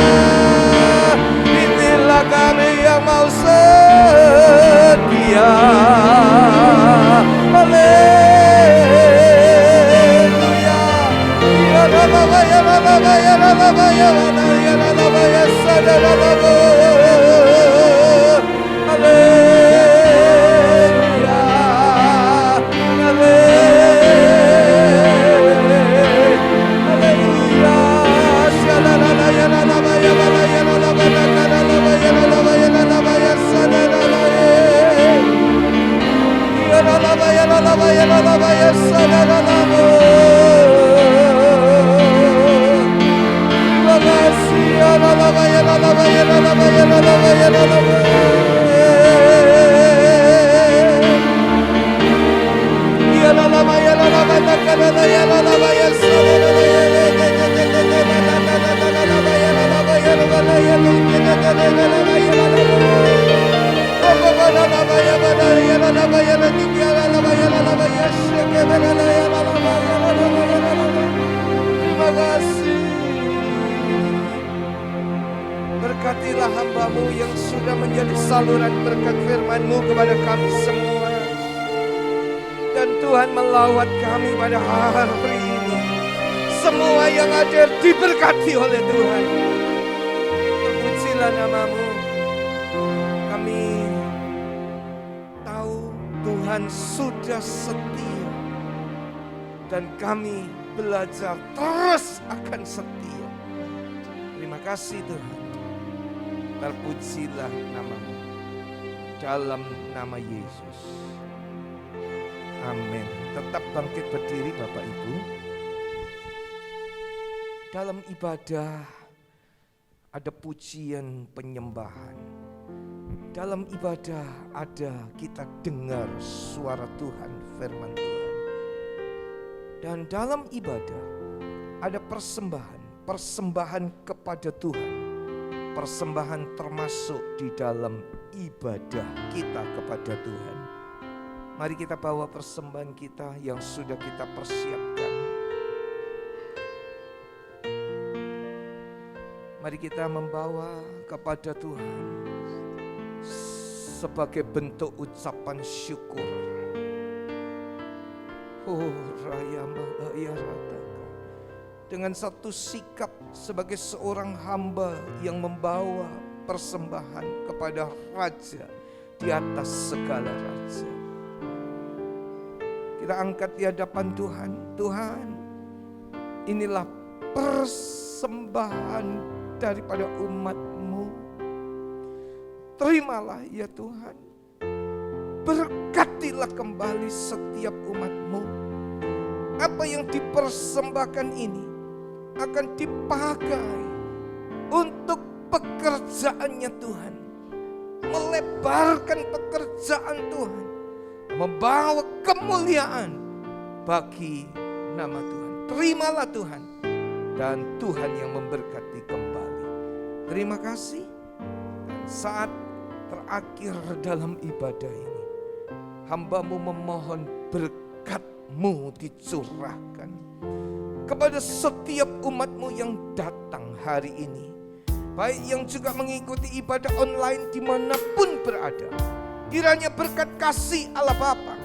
Inilah kami yang mau setia. Haleluya. Ya Rabba, ya Rabba, ya Rabba, ya Rabba, ya Rabba, ya Sadara. Haleluya. Haleluya. Shalala ya Rabba, ya Rabba, ya Rabba, ya Rabba, ya Rabba, ya Rabba, ya Sadara. Ya Rabba, ya Rabba, ya Rabba, ya Sadara. Terima kasih ya Rabba, ya Rabba, ya Rabba, ya Rabba, ya Rabba. Ya Rabba, ya Rabba, ya Rabba, ya Sadara. Terima kasih. Berkatilah hamba-Mu yang sudah menjadi saluran berkat firman-Mu kepada kami semua. Dan Tuhan melawat kami pada hari ini. Semua yang hadir diberkati oleh Tuhan. Terpujilah nama-Mu. Kami tahu Tuhan sudah setia. Dan kami belajar terus akan setia. Terima kasih Tuhan. Terpujilah nama-Mu. Dalam nama Yesus. Amin. Tetap bangkit berdiri Bapak Ibu. Dalam ibadah ada pujian penyembahan. Dalam ibadah ada kita dengar suara Tuhan, firman Tuhan. Dan dalam ibadah ada persembahan kepada Tuhan. Persembahan termasuk di dalam ibadah kita kepada Tuhan. Mari kita bawa persembahan kita yang sudah kita persiapkan. Mari kita membawa kepada Tuhan sebagai bentuk ucapan syukur. Oh Raya Mahaya Rataka. Dengan satu sikap sebagai seorang hamba yang membawa persembahan kepada Raja di atas segala raja. Kita angkat di hadapan Tuhan. Tuhan, inilah persembahan daripada umat-Mu. Terimalah ya Tuhan. Berkatilah kembali setiap umat-Mu. Apa yang dipersembahkan ini akan dipakai untuk pekerjaannya Tuhan. Melebarkan pekerjaan Tuhan. Membawa kemuliaan bagi nama Tuhan. Terimalah Tuhan. Dan Tuhan yang memberkati kembali. Terima kasih. Dan saat terakhir dalam ibadah ini, hamba-Mu memohon berkat-Mu dicurahkan kepada setiap umat-Mu yang datang hari ini. Baik yang juga mengikuti ibadah online dimanapun berada. Kiranya berkat kasih Allah Bapa,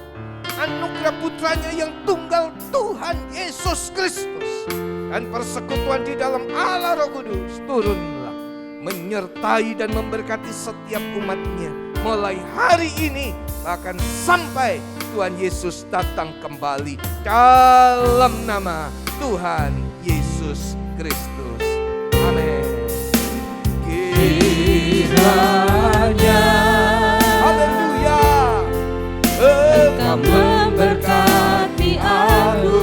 anugerah putranya yang tunggal Tuhan Yesus Kristus, dan persekutuan di dalam Allah Roh Kudus turunlah, menyertai dan memberkati setiap umatnya. Mulai hari ini bahkan sampai Tuhan Yesus datang kembali. Dalam nama Tuhan Yesus Kristus. Amin. Kiranya Haleluya. Engkau memberkati aku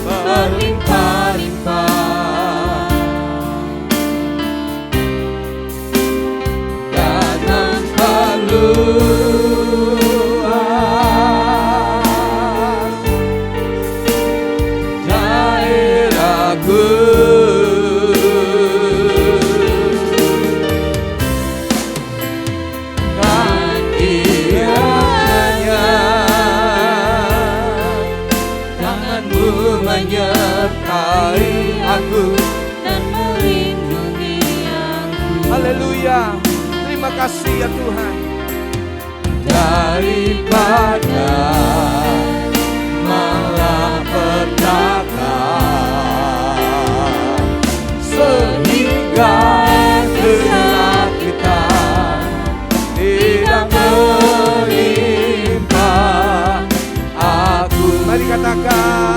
berlimpah-limpah dan memperluas daerahku. Menyertai aku dan melindungi aku. Haleluya. Terima kasih ya Tuhan. Daripada malapetaka sehingga kesakitan tidak menimpa aku. Mari katakan.